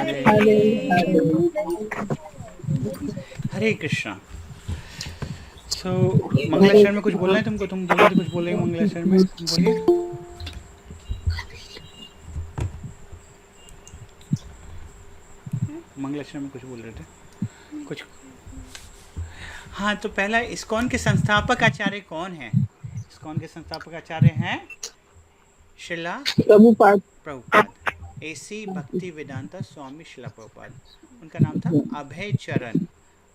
हरे हरे कृष्णा। सो मंगलाचरण में कुछ बोलना है तुमको? तुम बोल रहे थे कुछ बोल रहे हो मंगलाचरण में, बोलिए। मंगलाचरण में कुछ बोल रहे थे कुछ। हाँ, तो पहला, इस्कॉन के संस्थापक आचार्य कौन है? इस्कॉन के संस्थापक आचार्य हैं शिला प्रभुपाद। प्रभुपाद, एसी भक्ति वेदांता स्वामी शिला प्रभुपाद। उनका नाम था अभय चरण,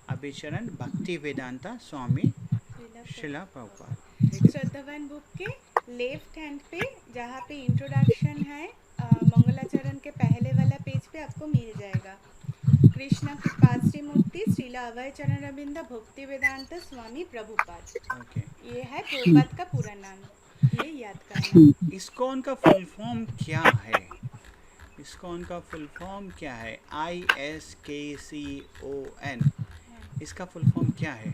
अभय चरण भक्ति वेदांता स्वामी शिला प्रभुपाद। ठीक है। श्रद्धावान बुक के लेफ्ट हैंड पे जहाँ पे इंट्रोडक्शन है, मंगलाचरण के पहले वाला पेज पे आपको मिल जाएगा। कृष्णा कृपाश्री मूर्ति श्रीला अभय चरण रविंद्र भक्ति वेदांत स्वामी प्रभुपाद। ओके। ये है प्रभुपाद का पूरा नाम, ये याद करना। इस्कॉन का फुल फॉर्म क्या है? इस्कॉन का फुल फॉर्म क्या है? ISKCON, इसका फुल फॉर्म क्या है?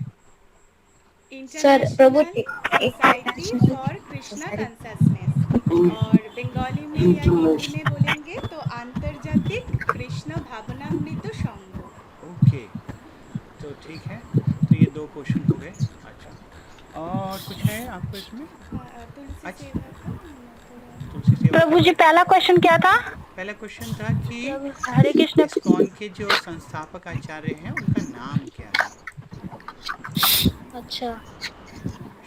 Sir Prabhu international society for Krishna consciousness, और बंगाली में या हिंदी में बोलेंगे तो आंतर्जातिक कृष्ण भावनामृत संघ। ओके, तो ठीक है। तो ये दो क्वेश्चन हो गए। अच्छा, और कुछ है आपको इसमें? तुलसी अच्छा, सेवा का थोड़ा। तुलसी सेवा प्रभु जी पहला क्वेश्चन क्या था? पहला क्वेश्चन था कि हरे कृष्ण। इस्कॉन के जो संस्थापक आचार्य हैं उनका नाम क्या है? अच्छा,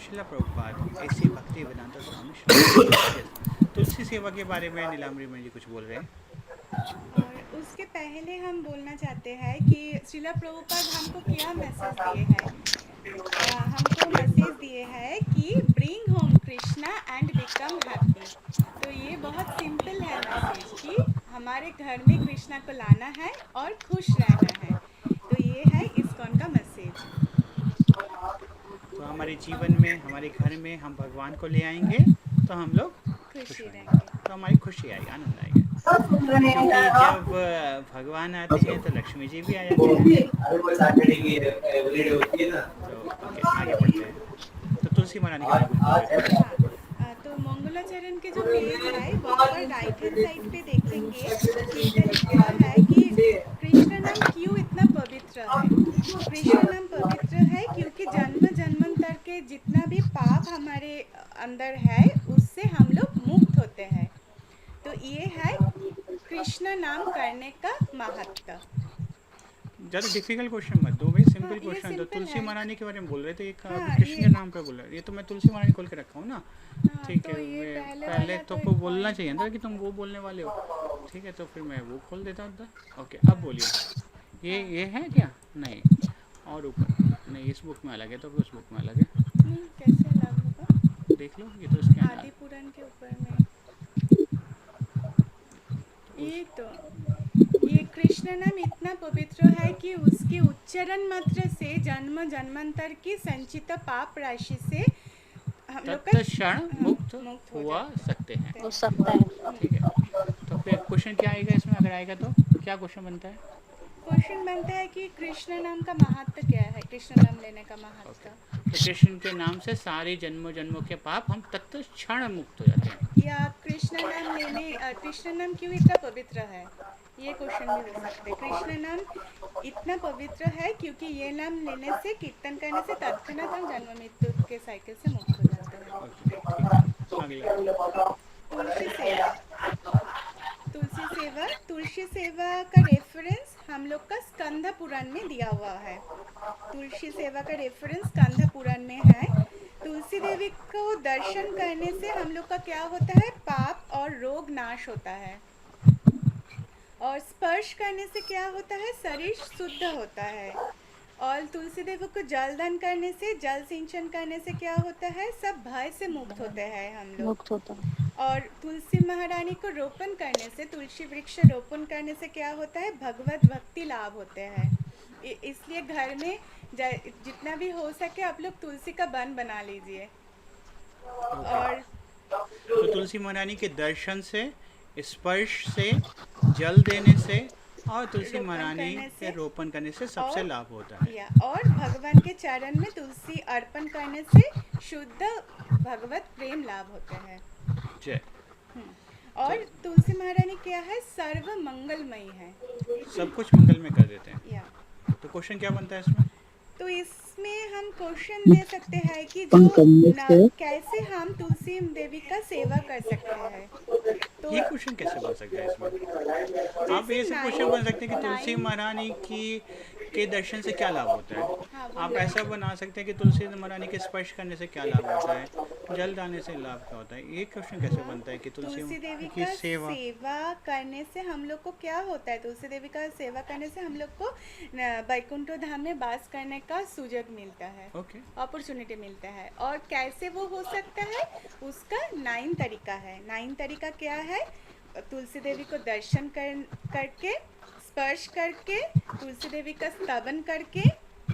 शिला प्रभुपाद, ऐसी भक्ति वेदांता स्वामी शिला प्रभुपाद। Yes. तुलसी सेवा के बारे में नीलाम्बरी में जी कुछ बोल रहे हैं। और उसके पहले हम बोलना चाहते हैं कि श्रीला प्रभुपाद हमको क्या मैसेज दिए हैं। हमको मैसेज दिए हैं कि bring home Krishna and become happy. तो ये बहुत सिंपल है मैसेज कि हमारे घर में कृष्णा को लाना है और खुश रहना है। तो ये है इस्कॉन का मैसेज। तो हमारे जीवन में, हमारे घर में हम भगवान को ले आएंगे तो हम लोग खुश खुशी होंगे, रहेंगे। तो हमारी खुशी आएगी, आनंद आएगा। क्योंकि जब भगवान आते हैं तो लक्ष्मी जी भी आ जाते हैं। तो ओके, आगे बढ़ते हैं। तो तुलसी महारानी के बारे में कुछ बोल रहे थे। हाँ, तो मंगलाचरण के जो पेज है वहाँ पर राइट हैंड साइड पे देखेंगे कि इधर लिखा है कि कृष्ण नाम क्यों इतना पवित्र है। कृष्ण नाम पवित्र है क्योंकि जन्म जन्मांतर के जितना भी पाप हमारे अंदर है उससे हम लोग मुक्त होते हैं। तो ये है कृष्ण नाम करने का महत्व। ज़्यादा डिफिकल्ट क्वेश्चन मत दो भाई, हाँ, सिंपल ये क्वेश्चन। तो सिंपल तुलसी है। महारानी के बारे में बोल रहे थे, एक अभी हाँ कृष्ण ये के नाम पे बोल रहे, ये तो मैं तुलसी महारानी खोल के रखा हूँ ना। हाँ, ठीक है, तो ये मैं पहले पहले वाला तो तो को एक बोलना पॉइंट। चाहिए था कि तुम वो बोलने वाले हो। ठीक है, तो फिर मैं वो खोल देता था। ओके, अब बोलिए। हाँ, ये है क्या? नहीं, और ऊपर नहीं, इस बुक में अलग है तो फिर उस बुक में अलग है। नहीं कैसे अलग होगा। देख लो, ये तो इसके आदि अंदर पुराण के ऊपर में तो उस ये कृष्ण नाम इतना पवित्र है कि उसके उच्चारण मात्र से जन्म जन्मांतर की संचित पाप राशि से हम लोग का तत्क्षण हाँ, मुक्त मुक्त हो हुआ सकते हैं। जाते हो हैं। सकता है। ठीक है, तो फिर क्वेश्चन क्या आएगा इसमें, अगर आएगा तो क्या क्वेश्चन बनता है? क्वेश्चन बनता है कि कृष्ण नाम का महत्व क्या है, कृष्ण नाम लेने का ओके, महत्व। तो कृष्ण के नाम से सारे जन्मों जन्मों के पाप हम तत्क्षण मुक्त हो जाते हैं। या कृष्ण नाम लेने कृष्ण नाम क्यों इतना पवित्र है, ये क्वेश्चन भी हो सकते हैं। कृष्ण नाम इतना पवित्र है क्योंकि ये नाम लेने से, कीर्तन करने से तत्क्षणात हम जन्म मृत्यु के साइकिल से मुक्त हो जाते हैं। ओके, ठीक है, अगला। तुलसी सेवा। तुलसी सेवा, तुलसी सेवा का रेफरेंस हम लोग का स्कंद पुराण में दिया हुआ है। तुलसी सेवा का रेफरेंस स्कंद पुराण में है। तुलसी देवी को दर्शन करने से हम लोग का क्या होता है, पाप और रोग नाश होता है। और स्पर्श करने से क्या होता है, शरीर शुद्ध होता है। और तुलसी देवी को जल दान करने से, जल सिंचन करने से क्या होता है, सब भय से मुक्त होते हैं हम लोग। मुक्त होता है। और तुलसी महारानी को रोपण करने से, तुलसी वृक्ष रोपण करने से क्या होता है, भगवत भक्ति लाभ होते हैं। इसलिए घर में जितना भी हो सके आप लोग तुलसी का वन बना लीजिए। ओके, और तो तुलसी महारानी के दर्शन से, स्पर्श से, जल देने से और तुलसी रोपण महारानी करने के से रोपण करने से सबसे और लाभ होता है। और भगवान के चरण में तुलसी अर्पण करने से शुद्ध भगवत प्रेम लाभ होते हैं। जय। और तुलसी महारानी क्या है, सर्व मंगलमयी है। सब कुछ मंगल में कर देते हैं। या तो क्वेश्चन क्या बनता है इसमें? तो इसमें हम क्वेश्चन दे सकते हैं कि जो कैसे हम तुलसी देवी का सेवा कर सकते हैं। तो ये क्वेश्चन कैसे बन सकता है इसमें? आप जैसे ऐसे क्वेश्चन बन सकते हैं कि तुलसी महारानी की के दर्शन से क्या लाभ होता है। हाँ वो आप नहीं। ऐसा बना सकते हैं कि तुलसी महारानी के स्पर्श करने से क्या लाभ होता है, जल डालने से लाभ क्या होता है। ये क्वेश्चन कैसे बनता है कि तुलसी देवी की का सेवा। सेवा करने से हम लोग को क्या होता है? तुलसी देवी का सेवा करने से हम लोग को बैकुंठ धाम में वास करने का सुयोग मिलता है, ओके। अपॉर्चुनिटी मिलता है। और कैसे वो हो सकता है, उसका 9 तरीका है। 9 तरीका क्या है? तुलसी देवी को दर्शन करके, स्पर्श करके, तुलसी देवी का स्तवन करके,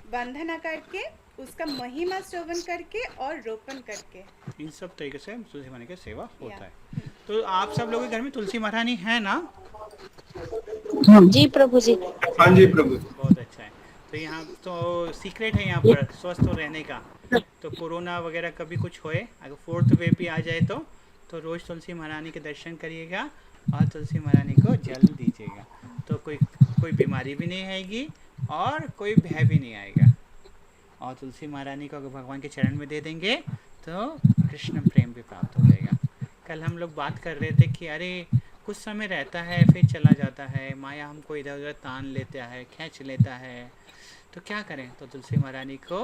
वंदना करके, उसका महिमा श्रवण करके और रोपण करके। इन सब तरीके से तुलसी महारानी की सेवा होता या है। तो आप सब लोगों के घर में तुलसी महारानी है ना? जी प्रभु जी। हाँ जी प्रभु। बहुत अच्छा है। तो यहाँ तो सीक्रेट है यहाँ पर स्वस्थ रहने का। तो कोरोना वगैरह कभी कुछ होए, अगर 4th वेव भी आ जाए तो रोज़ तुलसी महारानी के दर्शन करिएगा और तुलसी महारानी को जल दीजिएगा। तो कोई बीमारी भी नहीं आएगी और कोई भय भी नहीं आएगा। और तुलसी महारानी को अगर भगवान के चरण में दे देंगे तो कृष्ण प्रेम भी प्राप्त हो जाएगा। कल हम लोग बात कर रहे थे कि अरे कुछ समय रहता है फिर चला जाता है, माया हमको इधर उधर तान लेता है, खींच लेता है, तो क्या करें? तो तुलसी महारानी को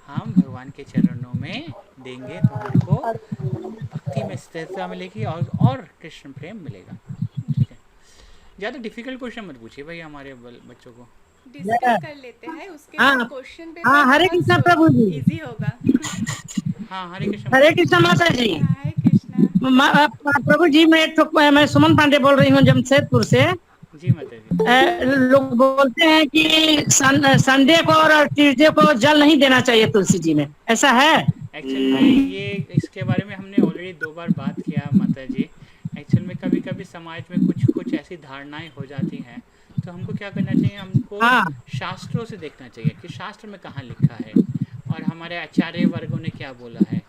हम भगवान के चरणों में देंगे तो हमको भक्ति में स्थिरता मिलेगी और कृष्ण प्रेम मिलेगा। ठीक है, ज़्यादा डिफिकल्ट क्वेश्चन मत पूछिए भाई हमारे बच्चों को। डिस्कस कर लेते हैं उसके हाँ, बाद क्वेश्चन पेपर हाँ, हरे कृष्णा प्रभु जी। इजी होगा। हाँ, हरे कृष्ण। हरे कृष्णा माता जी। हाय कृष्णा। प्रभु जी, मैं सुमन पांडे बोल रही हूँ जमशेदपुर से। जी माता जी। लोग बोलते हैं कि संडे को और ट्यूसडे को जल नहीं देना चाहिए तुलसी जी में, ऐसा है? एक्चुअल में ये इसके बारे में हमने ऑलरेडी 2 बार बात किया माता जी। एक्चुअल में कभी कभी समाज में कुछ ऐसी धारणाएं हो जाती हैं, तो हमको क्या करना चाहिए, हमको हाँ। शास्त्रों से देखना चाहिए कि शास्त्र में कहाँ लिखा है और हमारे आचार्य वर्गों ने क्या बोला है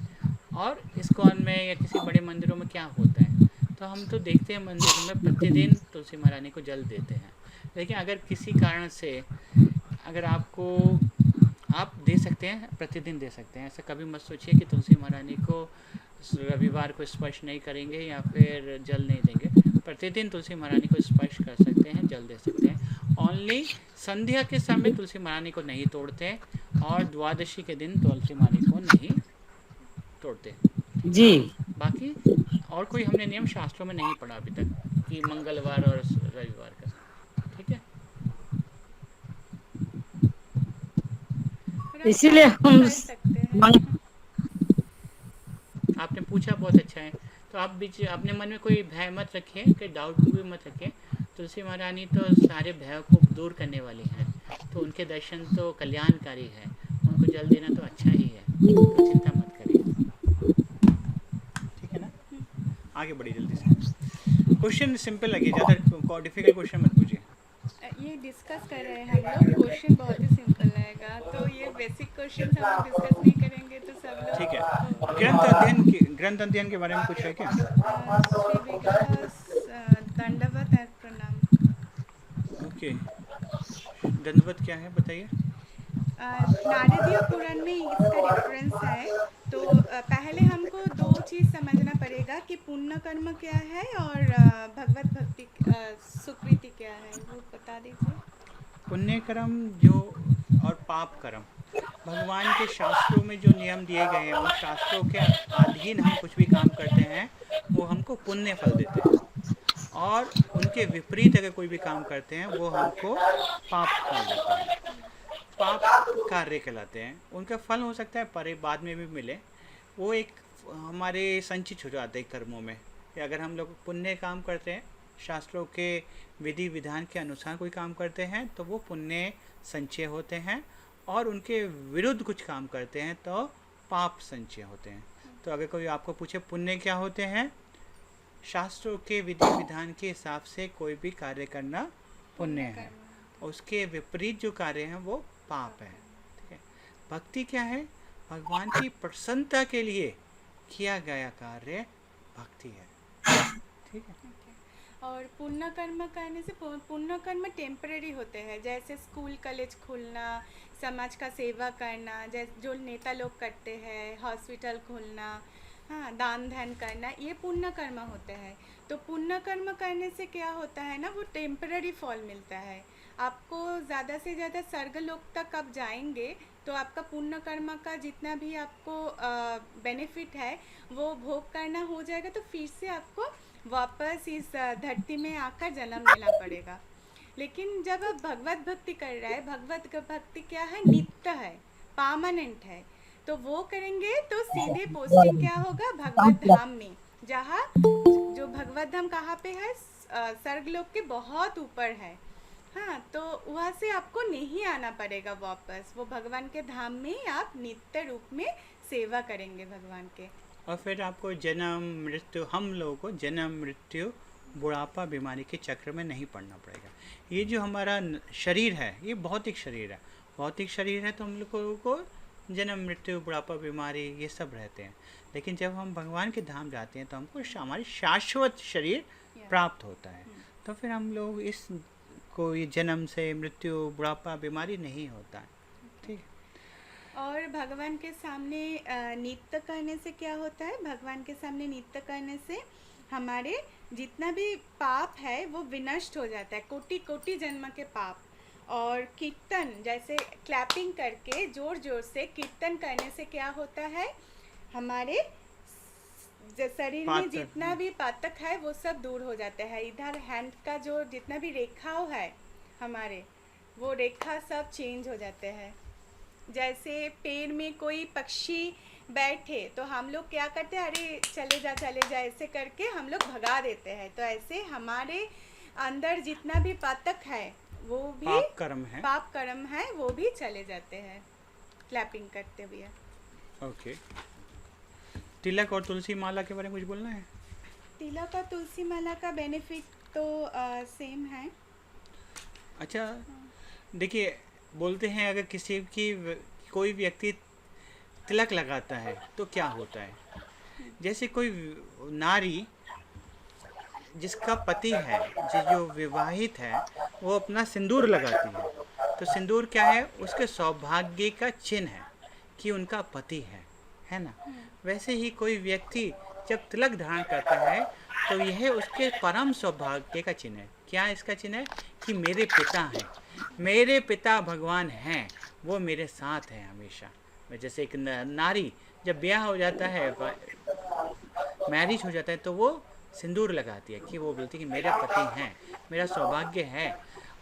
और इस्कॉन में या किसी बड़े मंदिरों में क्या होता है। तो हम तो देखते हैं मंदिर में प्रतिदिन तुलसी महारानी को जल देते हैं। लेकिन अगर किसी कारण से अगर आप दे सकते हैं, प्रतिदिन दे सकते हैं। ऐसा कभी मत सोचिए कि तुलसी महारानी को रविवार को स्पर्श नहीं करेंगे या फिर जल नहीं देंगे। प्रतिदिन तुलसी महारानी को स्पर्श कर सकते हैं, जल दे सकते हैं। ओनली संध्या के समय तुलसी महारानी को नहीं तोड़ते और द्वादशी के दिन तुलसी महारानी को नहीं तोड़ते जी। बाकी और कोई हमने नियम शास्त्रों में नहीं पढ़ा अभी तक कि मंगलवार और रविवार का। ठीक है, इसीलिए हम कर सकते हैं। आपने पूछा बहुत अच्छा है। तो आप बीच अपने मन में कोई भय मत रखिए, कोई डाउट भी मत रखिए। तुलसी महारानी तो सारे भय को दूर करने वाली हैं, तो उनके दर्शन तो कल्याणकारी है, उनको जल देना तो अच्छा ही है, तो चिंता मत करिए। ठीक है ना, आगे बढ़िए जल्दी से। क्वेश्चन सिंपल लगे, ज़्यादा डिफिकल्ट क्वेश्चन मत पूछिए। ये डिस्कस कर रहे हैं हम लोग, क्वेश्चन बहुत ही सिंपल रहेगा। तो ये बेसिक क्वेश्चन हम लोग डिस्कस नहीं करेंगे तो सब लोग। ठीक है, ग्रंथ अध्ययन के बारे में कुछ है क्या? श्री विग्रह दंडवत है प्रणाम। ओके, दंडवत क्या है बताइए। नारदीय पुराण में इसका रेफरेंस है। तो पहले हमको 2 चीज़ समझना पड़ेगा कि पुण्य कर्म क्या है और भगवत भक्ति सुकृति क्या है, वो बता दीजिए। पुण्य कर्म जो और पाप कर्म, भगवान के शास्त्रों में जो नियम दिए गए हैं उन शास्त्रों के अधीन हम कुछ भी काम करते हैं वो हमको पुण्य फल देते हैं, और उनके विपरीत अगर कोई भी काम करते हैं वो हमको पाप फल देते हैं, पाप कार्य कहलाते हैं। उनका फल हो सकता है पर बाद में भी मिले, वो एक हमारे संचित हो जाते हैं कर्मों में। कि अगर हम लोग पुण्य काम करते हैं, शास्त्रों के विधि विधान के अनुसार कोई काम करते हैं तो वो पुण्य संचय होते हैं, और उनके विरुद्ध कुछ काम करते हैं तो पाप संचय होते हैं। तो अगर कोई आपको पूछे पुण्य क्या होते हैं, शास्त्रों के विधि विधान के हिसाब से कोई भी कार्य करना पुण्य है, उसके विपरीत जो कार्य हैं वो पाप है। ठीक है, भक्ति क्या है? भगवान की प्रसन्नता के लिए किया गया कार्य भक्ति है। ठीक है, और पुण्य कर्म करने से पुण्य कर्म टेम्परेरी होते हैं, जैसे स्कूल कॉलेज खुलना, समाज का सेवा करना, जैसे जो नेता लोग करते हैं, हॉस्पिटल खोलना, हाँ, दान ध्यान करना, ये पुण्य कर्म होते हैं। तो पुण्य कर्म करने से क्या होता है ना, वो टेम्पररी फल मिलता है आपको। ज़्यादा से ज़्यादा स्वर्गलोक तक आप जाएंगे तो आपका पुण्य कर्म का जितना भी आपको बेनिफिट है वो भोग करना हो जाएगा, तो फिर से आपको वापस इस धरती में आकर जन्म लेना पड़ेगा। लेकिन जब आप भगवत भक्ति कर रहे हैं, भगवत भक्ति क्या है, नित्य है, परमानेंट है, तो वो करेंगे तो सीधे पोस्टिंग क्या होगा, भगवत धाम में, जहाँ जो भगवत धाम कहाँ पे है, स्वर्गलोक के बहुत ऊपर है। हाँ, तो वहाँ से आपको नहीं आना पड़ेगा वापस, वो भगवान के धाम में आप नित्य रूप में सेवा करेंगे भगवान के। और फिर आपको जन्म मृत्यु, हम लोगों को जन्म मृत्यु बुढ़ापा बीमारी के चक्र में नहीं पड़ना पड़ेगा। ये जो हमारा शरीर है, ये भौतिक शरीर है, भौतिक शरीर है, तो हम लोगों को जन्म मृत्यु बुढ़ापा बीमारी ये सब रहते हैं। लेकिन जब हम भगवान के धाम जाते हैं तो हमको हमारी शाश्वत शरीर प्राप्त होता है, तो फिर हम लोग इस को ये जन्म से मृत्यु बुढ़ापा बीमारी नहीं होता है। ठीक है। और भगवान के सामने नित्य करने से क्या होता है, भगवान के सामने नित्य करने से हमारे जितना भी पाप है वो विनष्ट हो जाता है, कोटि कोटि जन्म के पाप। और कीर्तन, जैसे क्लैपिंग करके जोर जोर से कीर्तन करने से क्या होता है, हमारे शरीर में जितना भी पातक है वो सब दूर हो जाता है। इधर हैंड का जो जितना भी रेखाओं है हमारे, वो रेखा सब चेंज हो जाते हैं। जैसे पेड़ में कोई पक्षी बैठे तो हम लोग क्या करते हैं, अरे चले जा, ऐसे करके हम लोग भगा देते हैं। तो ऐसे हमारे अंदर जितना भी पातक है वो भी पाप कर्म है वो भी चले जाते हैं क्लैपिंग करते हुए। ओके। तिलक और तुलसी माला के बारे में कुछ बोलना है? तिलक और तुलसी माला का बेनिफिट तो सेम है। अच्छा, देखिए, बोलते हैं अगर किसी की कोई व्यक्ति तिलक लगाता है तो क्या होता है, जैसे कोई नारी जिसका पति है, जो विवाहित है, वो अपना सिंदूर लगाती है, तो सिंदूर क्या है, उसके सौभाग्य का चिन्ह है कि उनका पति है ना। वैसे ही कोई व्यक्ति जब तिलक धारण करता है तो यह उसके परम सौभाग्य का चिन्ह है। क्या इसका चिन्ह है कि मेरे पिता हैं, मेरे पिता भगवान हैं, वो मेरे साथ हैं हमेशा। जैसे एक नारी जब ब्याह हो जाता है, मैरिज हो जाता है, तो वो सिंदूर लगाती है कि वो बोलती है कि मेरे पति हैं, मेरा सौभाग्य है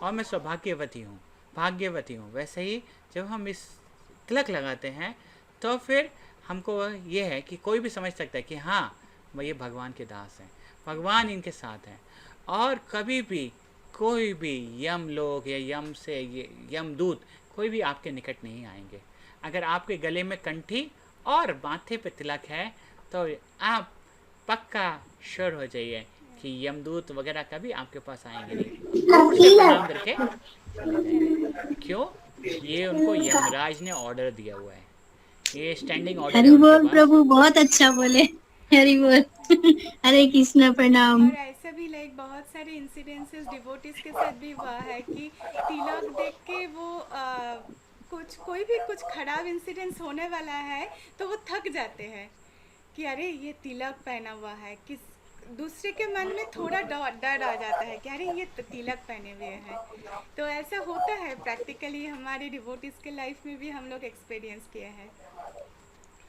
और मैं सौभाग्यवती हूँ, भाग्यवती हूँ। वैसे ही जब हम इस तिलक लगाते हैं तो फिर हमको ये है कि कोई भी समझ सकता है कि हाँ, ये भगवान के दास हैं, भगवान इनके साथ हैं। और कभी भी कोई भी यम लोग या यमदूत कोई भी आपके निकट नहीं आएंगे। अगर आपके गले में कंठी और माथे पे तिलक है तो आप पक्का श्योर हो जाइए कि यमदूत वगैरह कभी आपके पास आएंगे नहीं, दूर से प्रणाम करके चले जाएंगे। क्यों? ये उनको यमराज ने ऑर्डर दिया हुआ है, ये स्टैंडिंग ऑर्डर। हरि बोल प्रभु, बहुत अच्छा बोले, हरि बोल। हरे कृष्ण, प्रणाम। और ऐसा भी लाइक बहुत सारे इंसिडेंसेस डिवोटीज के साथ भी हुआ है कि तिलक देख के वो कोई भी कुछ खराब इंसिडेंस होने वाला है तो वो थक जाते हैं कि अरे ये तिलक पहना हुआ है, किस दूसरे के मन में थोड़ा डर आ जाता है कि अरे ये तिलक पहने हुए हैं। तो ऐसा होता है प्रैक्टिकली, हमारे डिवोटीज के लाइफ में भी हम लोग एक्सपीरियंस किए हैं।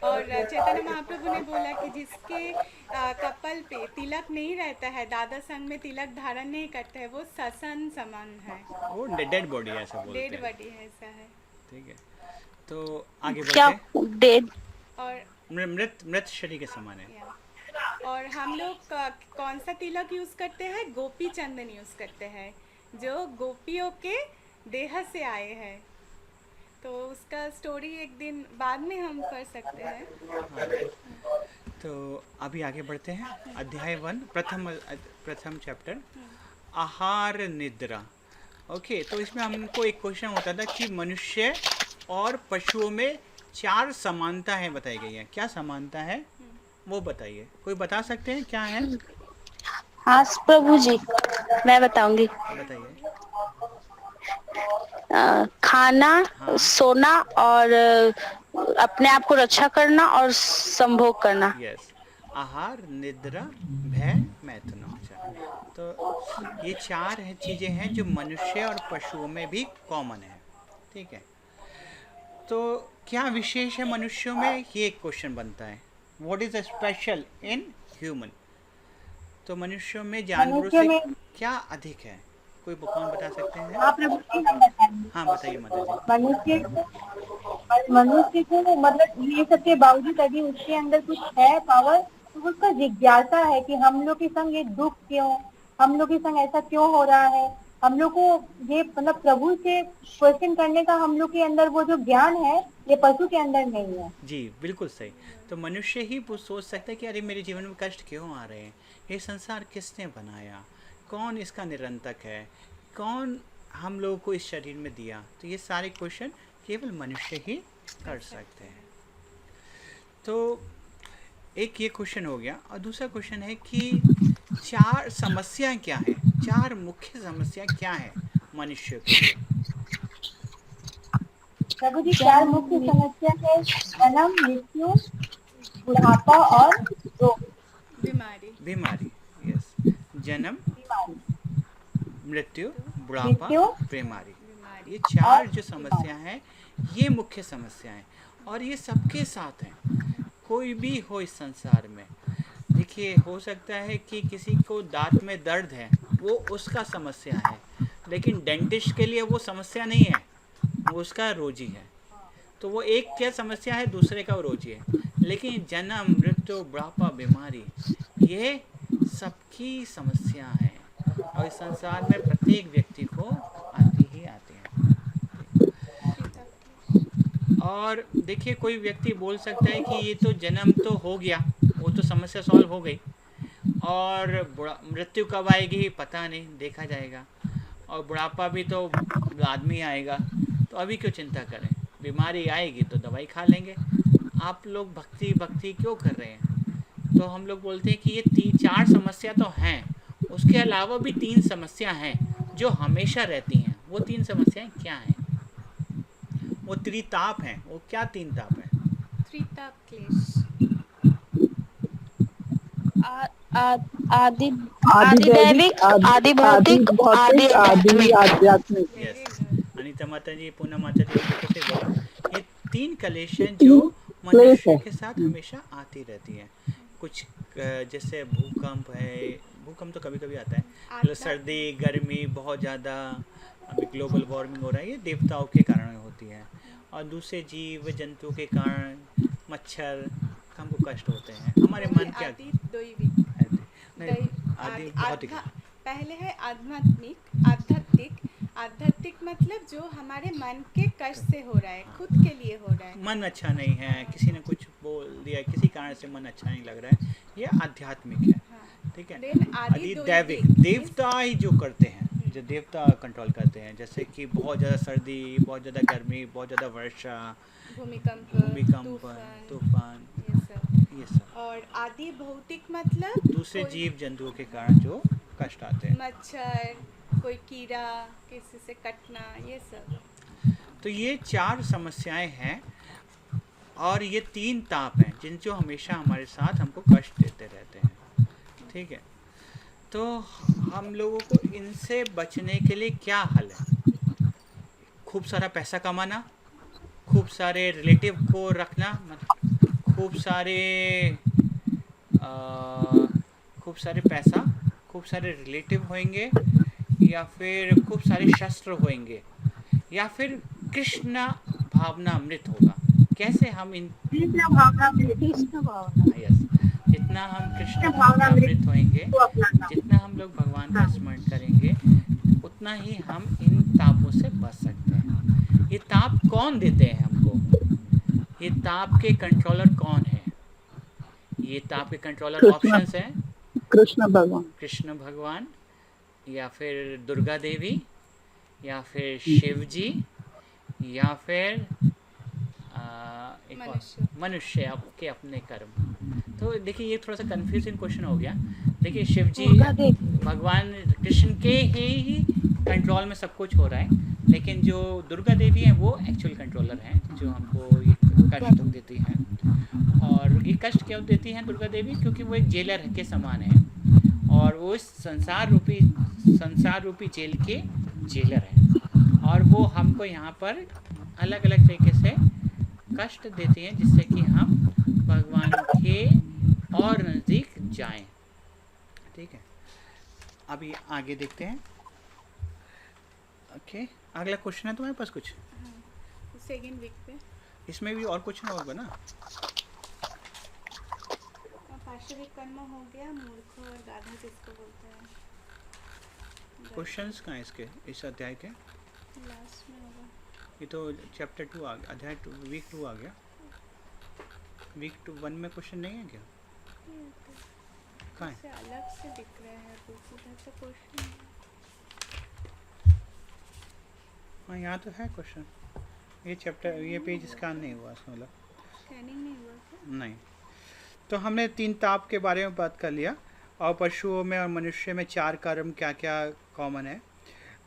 और चैतन्य महाप्रभु ने बोला कि जिसके कपल पे तिलक नहीं रहता है, दादा संग में तिलक धारण नहीं करते हैं, वो ससन समान है, वो डेड बॉडी है, ऐसा बोलते हैं। डेड बॉडी है, ऐसा है। ठीक है, तो आगे क्या बढ़ते डेड और मृत शरीर के समान है। और हम लोग कौन सा तिलक यूज करते हैं, गोपी चंदन यूज करते हैं, जो गोपियों के देह से आए हैं। तो उसका स्टोरी एक दिन बाद में हम कर सकते हैं। हाँ। तो अभी आगे बढ़ते हैं। अध्याय 1, प्रथम चैप्टर, आहार निद्रा। ओके, तो इसमें हमको एक क्वेश्चन होता था कि मनुष्य और पशुओं में 4 समानता है बताई गई है। क्या समानता है वो बताइए, कोई बता सकते हैं क्या है? हाँ प्रभु जी, मैं बताऊंगी। बताइए। खाना, हाँ। सोना और अपने आप को रक्षा करना और संभोग करना। यस। आहार, निद्रा, भय, मैथुनोपचार। तो ये चार है चीज़ें हैं जो मनुष्य और पशुओं में भी कॉमन है। ठीक है। तो क्या विशेष है मनुष्यों में, ये एक क्वेश्चन बनता है। What is special in human. तो मनुष्यों में जानवरों मनुष्य से में क्या अधिक है, कोई कौन बता सकते हैं? आप प्रभु जी हम बताएंगे। हाँ बताइए माता जी। मनुष्य को मतलब ये सब के बावजूद यदि उसके अंदर कुछ है पावर, तो उसका जिज्ञासा है कि हम लोग के संग ये दुख क्यों, हम लोग के संग ऐसा क्यों हो रहा है। हम लोग को ये मतलब प्रभु से क्वेश्चन करने का हम लोग के अंदर वो जो ज्ञान है, ये पशु के अंदर नहीं है। जी बिल्कुल सही। तो मनुष्य ही सोच सकता है कि अरे मेरे जीवन में कष्ट क्यों आ रहे हैं, ये संसार किसने बनाया, कौन इसका निरंतक है, कौन हम लोगों को इस शरीर में दिया। तो ये सारे क्वेश्चन केवल मनुष्य ही कर सकते हैं। तो एक ये क्वेश्चन हो गया, और दूसरा क्वेश्चन है कि चार समस्याएं क्या हैं, चार मुख्य समस्या क्या है मनुष्य के लिए। प्रभु जी चार मुख्य समस्या है, जन्म, मृत्यु, बुढ़ापा और रोग। बीमारी। बीमारी। यस। जन्म, बीमारी, मृत्यु, बुढ़ापा, मृत्यु बीमारी। बीमारी। ये चार और जो समस्या हैं, ये मुख्य समस्याएं, और ये सबके साथ हैं, कोई भी हो इस संसार में। देखिए हो सकता है कि किसी को दांत में दर्द है, वो उसका समस्या है, लेकिन डेंटिस्ट के लिए वो समस्या नहीं है, वो उसका रोजी है। तो वो एक क्या समस्या है, दूसरे का वो रोजी है। लेकिन जन्म, मृत्यु, बुढ़ापा, बीमारी, ये सबकी समस्या है, और इस संसार में प्रत्येक व्यक्ति को आती ही आती है। और देखिए कोई व्यक्ति बोल सकता है कि ये तो जन्म तो हो गया, वो तो समस्या सॉल्व हो गई, और मृत्यु कब आएगी पता नहीं, देखा जाएगा, और बुढ़ापा भी तो बाद में आएगा, तो अभी क्यों चिंता करें, बीमारी आएगी तो दवाई खा लेंगे। आप लोग भक्ति भक्ति क्यों कर रहे हैं। तो हम लोग बोलते हैं कि ये चार समस्या तो हैं, उसके अलावा भी तीन समस्या हैं जो हमेशा रहती हैं। वो तीन समस्याएं क्या हैं? वो त्रिताप हैं। वो क्या तीन ताप हैं? त्रिताप क्लेश। आदि आदि दैविक, आदि भौतिक, आदि आध्यात्मिक। यस। अनीता माता जी, पूनम माता जी ने बिल्कुल सही बोला। ये तीन कलेश हैं जो मनुष्य के साथ हमेशा आती रहती हैं। कुछ जैसे भूकंप है, भूकंप तो कभी कभी आता है, मतलब सर्दी, गर्मी बहुत ज़्यादा, अभी ग्लोबल वार्मिंग हो रहा है, ये देवताओं के कारण होती है। और दूसरे जीव जंतु के कारण, मच्छर, हमको कष्ट होते हैं, हमारे मन के आदि दैविक। आदि भौतिक। पहले है आध्यात्मिक। आध्यात्मिक, आध्यात्मिक मतलब जो हमारे मन के कष्ट से हो रहा है, खुद के लिए हो रहा है। मन अच्छा नहीं है, किसी ने कुछ बोल दिया, किसी कारण से मन अच्छा नहीं लग रहा है, ये आध्यात्मिक है। ठीक है। आदि दैविक, देवता ही जो करते हैं, जो देवता कंट्रोल करते हैं, जैसे कि बहुत ज़्यादा सर्दी, बहुत ज़्यादा गर्मी, बहुत ज़्यादा वर्षा, भूमिकंप, तूफान, ये सब। और आदि भौतिक मतलब दूसरे जीव जंतुओं के कारण जो कष्ट आते हैं, मच्छर, कोई कीड़ा, किसी से कटना, ये सब। तो ये चार समस्याएं हैं, और ये तीन ताप हैं जिन जो हमेशा हमारे साथ हमको कष्ट देते रहते हैं। ठीक है। तो हम लोगों को इनसे बचने के लिए क्या हल है? खूब सारा पैसा कमाना, खूब सारे रिलेटिव को रखना, खूब सारे पैसा, खूब सारे रिलेटिव होंगे, या फिर खूब सारे शस्त्र होंगे, या फिर कृष्ण भावनामृत होगा। कैसे हम इन कृष्ण भावना, यस, जितना हम कृष्ण भावनामृत होंगे, जितना हम लोग भगवान का स्मरण करेंगे, उतना ही हम इन तापों से बच सकते हैं। ये ताप कौन देते हैं हमको? ये ताप के कंट्रोलर कौन है? ये ताप के कंट्रोलर ऑप्शंस हैं, कृष्ण भगवान, या फिर दुर्गा देवी, या फिर शिव जी, या फिर मनुष्य आपके अपने कर्म। तो देखिए ये थोड़ा सा कंफ्यूजिंग क्वेश्चन हो गया। देखिए शिव जी दुर्गा देवी भगवान कृष्ण के ही कंट्रोल में सब कुछ हो रहा है, लेकिन जो दुर्गा देवी हैं वो एक्चुअल कंट्रोलर हैं, जो हमको ये कष्ट देती हैं। और ये कष्ट क्यों देती हैं दुर्गा देवी? क्योंकि वो एक जेलर के समान है, और वो इस संसार रूपी जेल के जेलर हैं, और वो हमको यहाँ पर अलग अलग तरीके से कष्ट देती हैं, जिससे कि हम भगवान के और नज़दीक जाएं। ठीक है, अभी आगे देखते हैं। ओके, अगला क्वेश्चन है तुम्हारे पास कुछ? सेकेंड वीक पे इसमें भी और क्वेश्चन होगा ना? पार्श्विक कर्म हो गया, मूर्ख और गाधा किसको बोलते हैं? क्वेश्चंस कहाँ हैं इसके, इस अध्याय के? लास्ट में होगा। ये तो चैप्टर 2 आ गया, अध्याय 2 वीक 2 आ गया। वीक 1 में क्वेश्चन नहीं है क्या? कहाँ है? से अलग से दिख रहा है कुछ, इधर तो क्वेश्चन हाँ यहाँ तो है क्वेश्चन। ये चैप्टर, ये पेज स्कैन नहीं हुआ इसमें, मतलब स्कैनिंग नहीं हुआ क्या? नहीं। तो हमने 3 ताप के बारे में बात कर लिया, और पशुओं में और मनुष्य में 4 कर्म क्या क्या कॉमन है।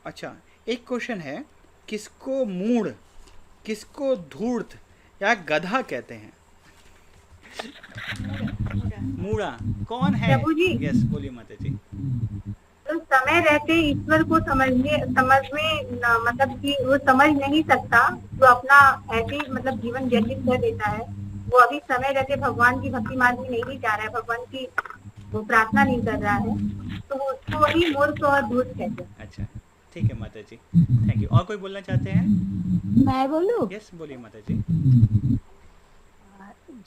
अच्छा, एक क्वेश्चन है, किसको मूढ़, किसको धूर्त या गधा कहते हैं? मूढ़ा कौन है? प्रभु जी। यस, बोलिए माता जी। तो समय रहते ईश्वर को समझ में मतलब कि वो समझ नहीं सकता, जो अपना ऐसे ही मतलब जीवन व्यतीत कर देता है, वो अभी समय रहते भगवान की भक्ति मार्ग में नहीं जा रहा है, भगवान की वो प्रार्थना नहीं कर रहा है, तो वो उसको ही मूर्ख और धूर्त कहते हैं। अच्छा, ठीक है माता जी, थैंक यू। और कोई बोलना चाहते हैं? मैं बोलूं? यस, बोलिए माता जी।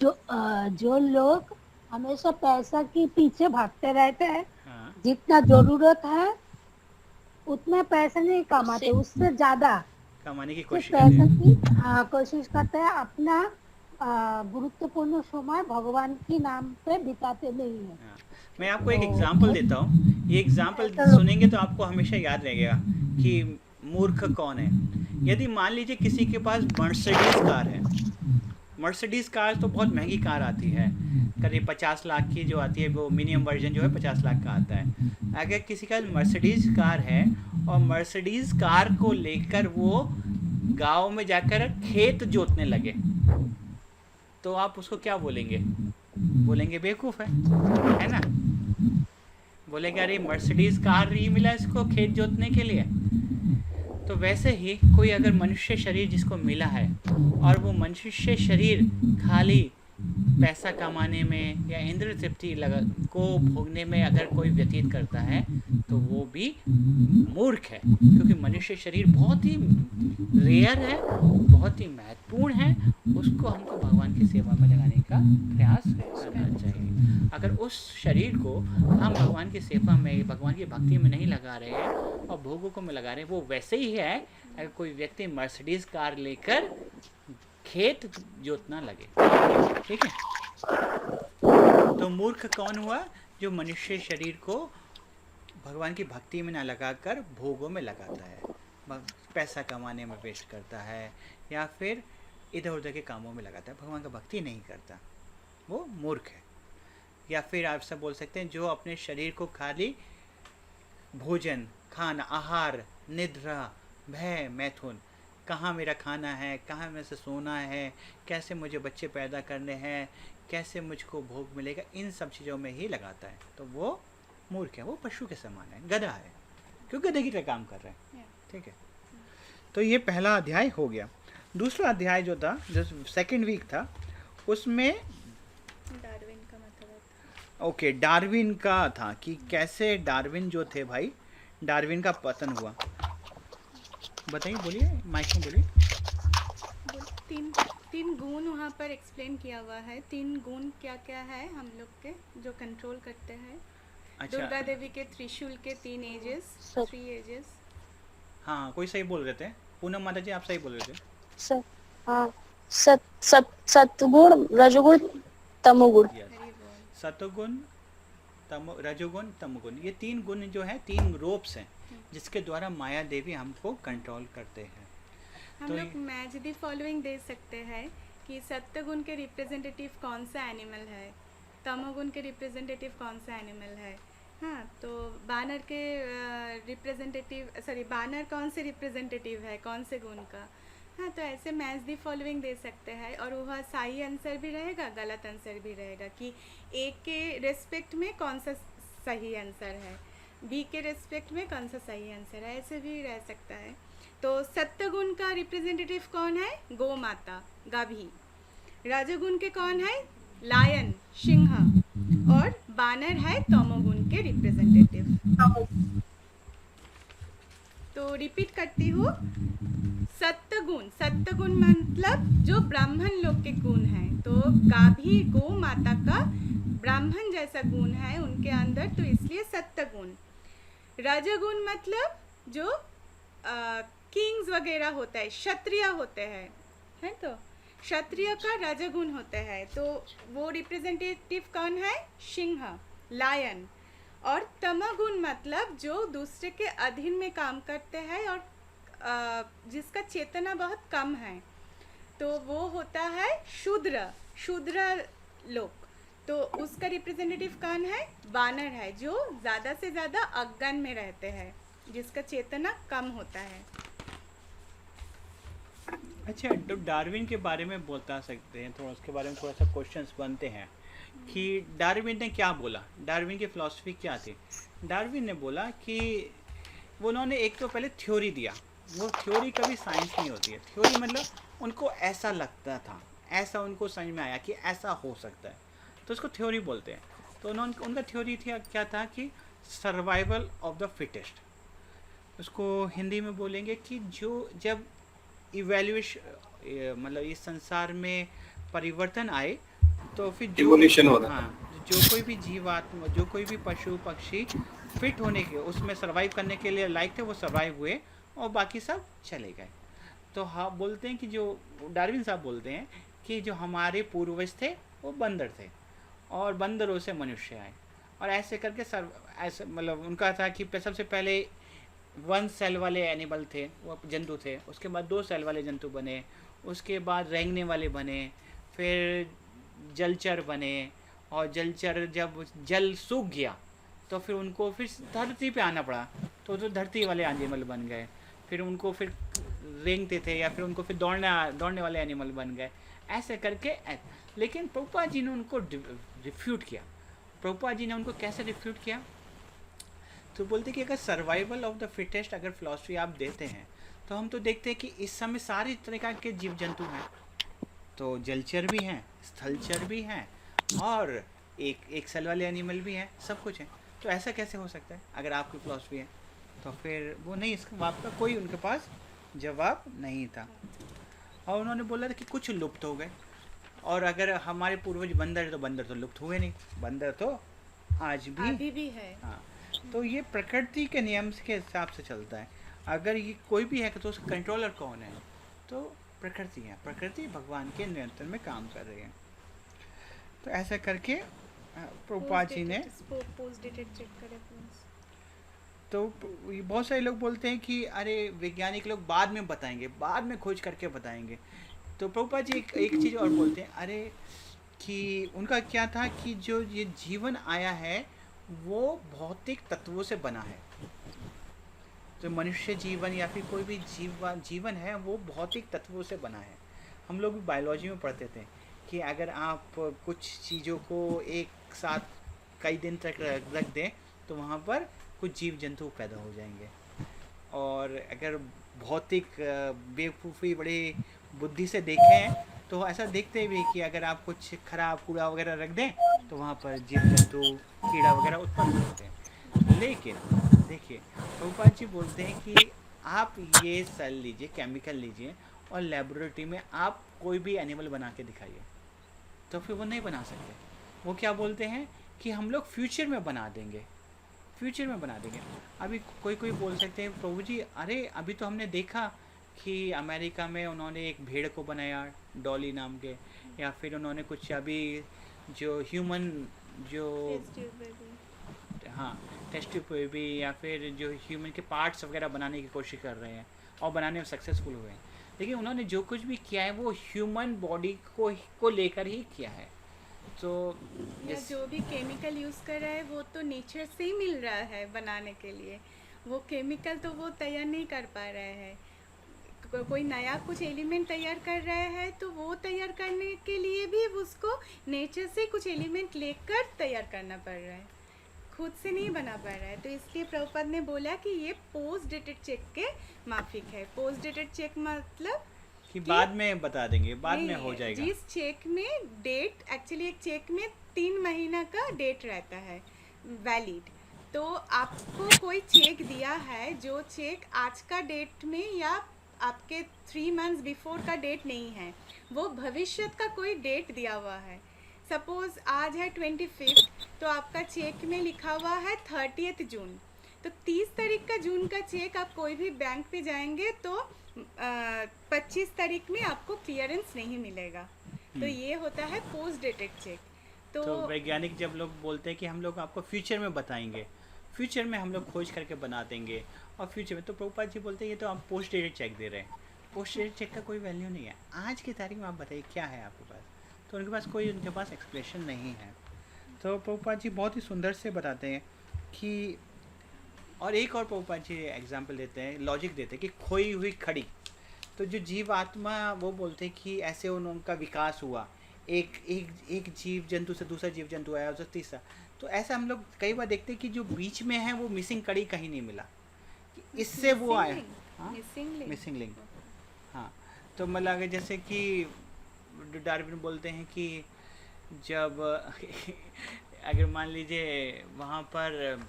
जो लोग हमेशा पैसा के पीछे भागते रहते हैं, हाँ, जितना जरूरत है उतना पैसा नहीं कमाते, उससे ज्यादा कमाने की तो कोशिश करते पैसा हैं। की कोशिश करते हैं, अपना गुरुत्वपूर्ण समय भगवान के नाम पे बिताते नहीं है। हाँ, मैं आपको एक एग्जांपल देता हूँ। ये एग्जांपल सुनेंगे तो आपको हमेशा याद रहेगा कि मूर्ख कौन है। यदि मान लीजिए किसी के पास मर्सिडीज कार है, मर्सिडीज कार तो बहुत महंगी कार आती है, करीब 50 लाख की जो आती है, वो मिनिमम वर्जन जो है 50 लाख का आता है। अगर किसी का मर्सिडीज कार है और मर्सिडीज कार को लेकर वो गांव में जाकर खेत जोतने लगे, तो आप उसको क्या बोलेंगे? बोलेंगे बेवकूफ़ है ना? बोलेंगे अरे मर्सिडीज कार नहीं मिला इसको खेत जोतने के लिए। तो वैसे ही कोई अगर मनुष्य शरीर जिसको मिला है, और वो मनुष्य शरीर खाली पैसा कमाने में या इंद्र तृप्ति को भोगने में अगर कोई व्यतीत करता है, तो वो भी मूर्ख है, क्योंकि मनुष्य शरीर बहुत ही रेयर है, बहुत ही महत्वपूर्ण है, उसको हमको भगवान की सेवा में लगाने का प्रयास करना चाहिए। अगर उस शरीर को हम भगवान की सेवा में, भगवान की भक्ति में नहीं लगा रहे हैं और भोगों को में लगा रहे हैं, वो वैसे ही है अगर कोई व्यक्ति मर्सिडीज कार लेकर खेत जोतना लगे। ठीक है, तो मूर्ख कौन हुआ? जो मनुष्य शरीर को भगवान की भक्ति में न लगाकर भोगों में लगाता है, पैसा कमाने में वेस्ट करता है, या फिर इधर उधर के कामों में लगाता है, भगवान का भक्ति नहीं करता, वो मूर्ख है। या फिर आप सब बोल सकते हैं जो अपने शरीर को खाली भोजन, खाना, आहार, निद्रा, भय, मैथुन, कहाँ मेरा खाना है, कहाँ मेरे से सोना है, कैसे मुझे बच्चे पैदा करने हैं, कैसे मुझको भोग मिलेगा, इन सब चीज़ों में ही लगाता है, तो वो मूर्ख है, वो पशु के समान है, गधा है, क्योंकि गधे की तरह काम कर रहा है। ठीक है, तो ये पहला अध्याय हो गया। दूसरा अध्याय जो था, जो सेकेंड वीक था, उसमें डार्विन का मतलब ओके, डार्विन का था कि कैसे डार्विन जो थे भाई, डार्विन का पतन हुआ। बताइए, बोलिए, माइक में बोलिए। तीन गुण वहाँ पर एक्सप्लेन किया हुआ है। 3 गुण क्या क्या है हम लोग के जो कंट्रोल करते हैं। अच्छा, दुर्गा देवी के त्रिशूल के 3 एजेस, 3 एजेस। हाँ, कोई सही बोल रहे थे, पूनम माता जी आप सही बोल रहे थे। सत्गुण, रजोगुण, तमोगुण। सतोगुण, रजोगुण, तमोगुण, ये 3 गुण जो है, 3 रोप्स हैं जिसके द्वारा माया देवी हमको कंट्रोल करते हैं। हम तो लोग मैच द फॉलोइंग दे सकते हैं कि सत्य गुण के रिप्रेजेंटेटिव कौन सा एनिमल है। तमोगुण के रिप्रेजेंटेटिव कौन सा एनिमल है। हाँ, तो बानर के बानर कौन से रिप्रेजेंटेटिव है, कौन से गुण का। हाँ, तो ऐसे मैच दी फॉलोइंग दे सकते हैं और वह सही आंसर भी रहेगा, गलत आंसर भी रहेगा कि ए के रेस्पेक्ट में कौन सा सही आंसर है, बी के रेस्पेक्ट में कौन सा सही आंसर है, ऐसे भी रह सकता है। तो सत्वगुण का रिप्रेजेंटेटिव कौन है, गौ माता, गाभी। रजोगुण के कौन है, लायन, सिंह। और बानर है तमोगुण के रिप्रेजेंटेटिव। तो रिपीट करती हूँ, सत्वगुण मतलब जो ब्राह्मण लोग के गुण हैं। तो गाभी गौ माता का ब्राह्मण जैसा गुण है उनके अंदर, तो इसलिए सत्वगुण। रजोगुण मतलब जो किंग्स वगैरह होता है, क्षत्रिय होते हैं, है तो क्षत्रिय का रजोगुण होते हैं। तो वो रिप्रेजेंटेटिव कौन है, सिंह, लायन। और तमोगुण मतलब जो दूसरे के अधीन में काम करते हैं और जिसका चेतना बहुत कम है, तो वो होता है शूद्र लोग। तो उसका रिप्रेजेंटेटिव कौन है, बानर है, जो ज़्यादा से ज़्यादा अज्ञान में रहते हैं, जिसका चेतना कम होता है। अच्छा, तो डार्विन के बारे में बता सकते हैं थोड़ा, उसके बारे में थोड़ा सा क्वेश्चंस बनते हैं कि डार्विन ने क्या बोला, डार्विन की फ़िलासफ़ी क्या थी। डार्विन ने बोला कि वो उन्होंने एक तो पहले थ्योरी दिया, वो थ्योरी कभी साइंस नहीं होती है। थ्योरी मतलब उनको ऐसा लगता था, ऐसा उनको समझ में आया कि ऐसा हो सकता है, तो उसको थ्योरी बोलते हैं। तो उनका थ्योरी थी क्या था कि सर्वाइवल ऑफ द फिटेस्ट। उसको हिंदी में बोलेंगे कि जो जब इवैल्यूएशन मतलब इस संसार में परिवर्तन आए तो फिर इवोल्यूशन हो रहा है। हाँ, जो कोई भी जीवात्मा, जो कोई भी पशु पक्षी फिट होने के, उसमें सर्वाइव करने के लिए लायक थे, वो सर्वाइव हुए और बाकी सब चले गए। तो हाँ, बोलते हैं कि जो डार्विन साहब बोलते हैं कि जो हमारे पूर्वज थे वो बंदर थे और बंदरों से मनुष्य आए, और ऐसे करके ऐसे मतलब उनका था कि सबसे पहले 1 सेल वाले एनिमल थे, वो जंतु थे, उसके बाद 2 सेल वाले जंतु बने, उसके बाद रेंगने वाले बने, फिर जलचर बने, और जलचर जब जल सूख गया तो फिर उनको फिर धरती पे आना पड़ा, तो धरती वाले एनिमल बन गए। फिर उनको फिर रेंगते थे या फिर उनको फिर दौड़ने वाले एनिमल बन गए, ऐसे करके। लेकिन प्रभुपाद जी ने उनको रिफ्यूट किया। प्रभुपाद जी ने उनको कैसे रिफ्यूट किया, तो बोलते कि अगर सर्वाइवल ऑफ द फिटेस्ट अगर फिलॉसफी आप देते हैं तो हम तो देखते हैं कि इस समय सारी तरह के जीव जंतु हैं, तो जलचर भी हैं, स्थलचर भी हैं, और एक सेल वाले एनिमल भी हैं, सब कुछ है। तो ऐसा कैसे हो सकता है अगर आपकी फिलॉसफी है? तो फिर वो नहीं, इसका बात का कोई उनके पास जवाब नहीं था। और उन्होंने बोला था कि कुछ लुप्त हो गए, और अगर हमारे पूर्वज बंदर है तो बंदर तो लुप्त हुए नहीं, बंदर तो आज भी है। हाँ, तो ये प्रकृति के नियम के हिसाब से चलता है। अगर ये कोई भी है तो उसका कंट्रोलर कौन है, तो प्रकृति है। प्रकृति भगवान के नियंत्रण में काम कर रही है। तो ऐसा करके प्रभुपाद जी ने, तो बहुत सारे लोग बोलते हैं कि अरे वैज्ञानिक लोग बाद में बताएंगे, बाद में खोज करके बताएंगे। तो प्रभुपाद जी एक चीज़ और बोलते हैं, अरे कि उनका क्या था कि जो ये जीवन आया है वो भौतिक तत्वों से बना है। तो मनुष्य जीवन या फिर कोई भी जीवन है वो भौतिक तत्वों से बना है। हम लोग भी बायोलॉजी में पढ़ते थे कि अगर आप कुछ चीज़ों को एक साथ कई दिन तक रख दें तो वहाँ पर कुछ जीव जंतु पैदा हो जाएंगे। और अगर भौतिक बेवकूफ़ी बड़े बुद्धि से देखें तो ऐसा देखते भी कि अगर आप कुछ खराब कूड़ा वगैरह रख दें तो वहाँ पर जीव जंतु कीड़ा वगैरह उत्पन्न होते हैं। लेकिन देखिए प्रभुपाद जी बोलते हैं कि आप ये सेल लीजिए, केमिकल लीजिए, और लेबोरेटरी में आप कोई भी एनिमल बना के दिखाइए, तो फिर वो नहीं बना सकते। वो क्या बोलते हैं कि हम लोग फ्यूचर में बना देंगे, फ्यूचर में बना देंगे। अभी कोई बोल सकते हैं प्रभु जी अरे अभी तो हमने देखा कि अमेरिका में उन्होंने एक भेड़ को बनाया डॉली नाम के, या फिर उन्होंने कुछ अभी जो ह्यूमन जो हाँ टेस्ट ट्यूब बेबी या फिर जो ह्यूमन के पार्ट्स वगैरह बनाने की कोशिश कर रहे हैं और बनाने में सक्सेसफुल हुए हैं। लेकिन उन्होंने जो कुछ भी किया है वो ह्यूमन बॉडी को लेकर ही किया है। तो या इस जो भी केमिकल यूज़ कर रहा है वो तो नेचर से ही मिल रहा है बनाने के लिए, वो केमिकल तो वो तैयार नहीं कर पा रहे हैं। कोई नया कुछ एलिमेंट तैयार कर रहा है तो वो तैयार करने के लिए भी उसको नेचर से कुछ एलिमेंट लेकर तैयार करना पड़ रहा है, खुद से नहीं बना पा रहा है। तो इसलिए प्रभुपाद ने बोला कि ये पोस्ट डेटेड चेक के माफिक है। पोस्ट डेटेड चेक मतलब कि बाद में बता देंगे, बाद में नहीं, हो जाएगा। जिस चेक में डेट, एक्चुअली एक चेक में 3 महीना का डेट रहता है वैलिड। तो आपको कोई चेक दिया है, जो चेक आज का डेट में या आपके 3 मंथ्स बिफोर का डेट नहीं है, वो भविष्य का कोई डेट दिया हुआ है। सपोज आज है 25, तो आपका चेक में लिखा हुआ है 30 जून। तो 30 तारीख का जून का चेक आप कोई भी बैंक पे जाएंगे तो 25 तारीख में आपको क्लियरेंस नहीं मिलेगा। तो ये होता है पोस्ट डेटेड चेक। तो वैज्ञानिक जब लोग बोलते हैं कि हम लोग आपको फ्यूचर में बताएंगे, फ्यूचर में हम लोग खोज करके बना देंगे और फ्यूचर में, तो प्रभुपाद जी बोलते हैं ये तो आप पोस्ट डेटेड चेक दे रहे हैं। पोस्ट डेटेड चेक का कोई वैल्यू नहीं है। आज की तारीख में आप बताइए क्या है आपके पास, तो उनके पास कोई, उनके पास एक्सप्लेनेशन नहीं है। तो प्रभुपाद जी बहुत ही सुंदर से बताते हैं कि, और एक और प्रभुपाद जी एग्जाम्पल देते हैं, लॉजिक देते हैं कि खोई हुई खड़ी। तो जो जीव आत्मा, वो बोलते हैं कि ऐसे उनका विकास हुआ, एक जीव जंतु से दूसरा जीव जंतु आया, उससे तीसरा। तो ऐसा हम लोग कई बार देखते हैं कि जो बीच में है वो मिसिंग कड़ी कहीं नहीं मिला, कि इससे वो आया। Missing link. हाँ, तो मतलब अगर जैसे कि डार्विन बोलते हैं कि जब अगर मान लीजिए वहाँ पर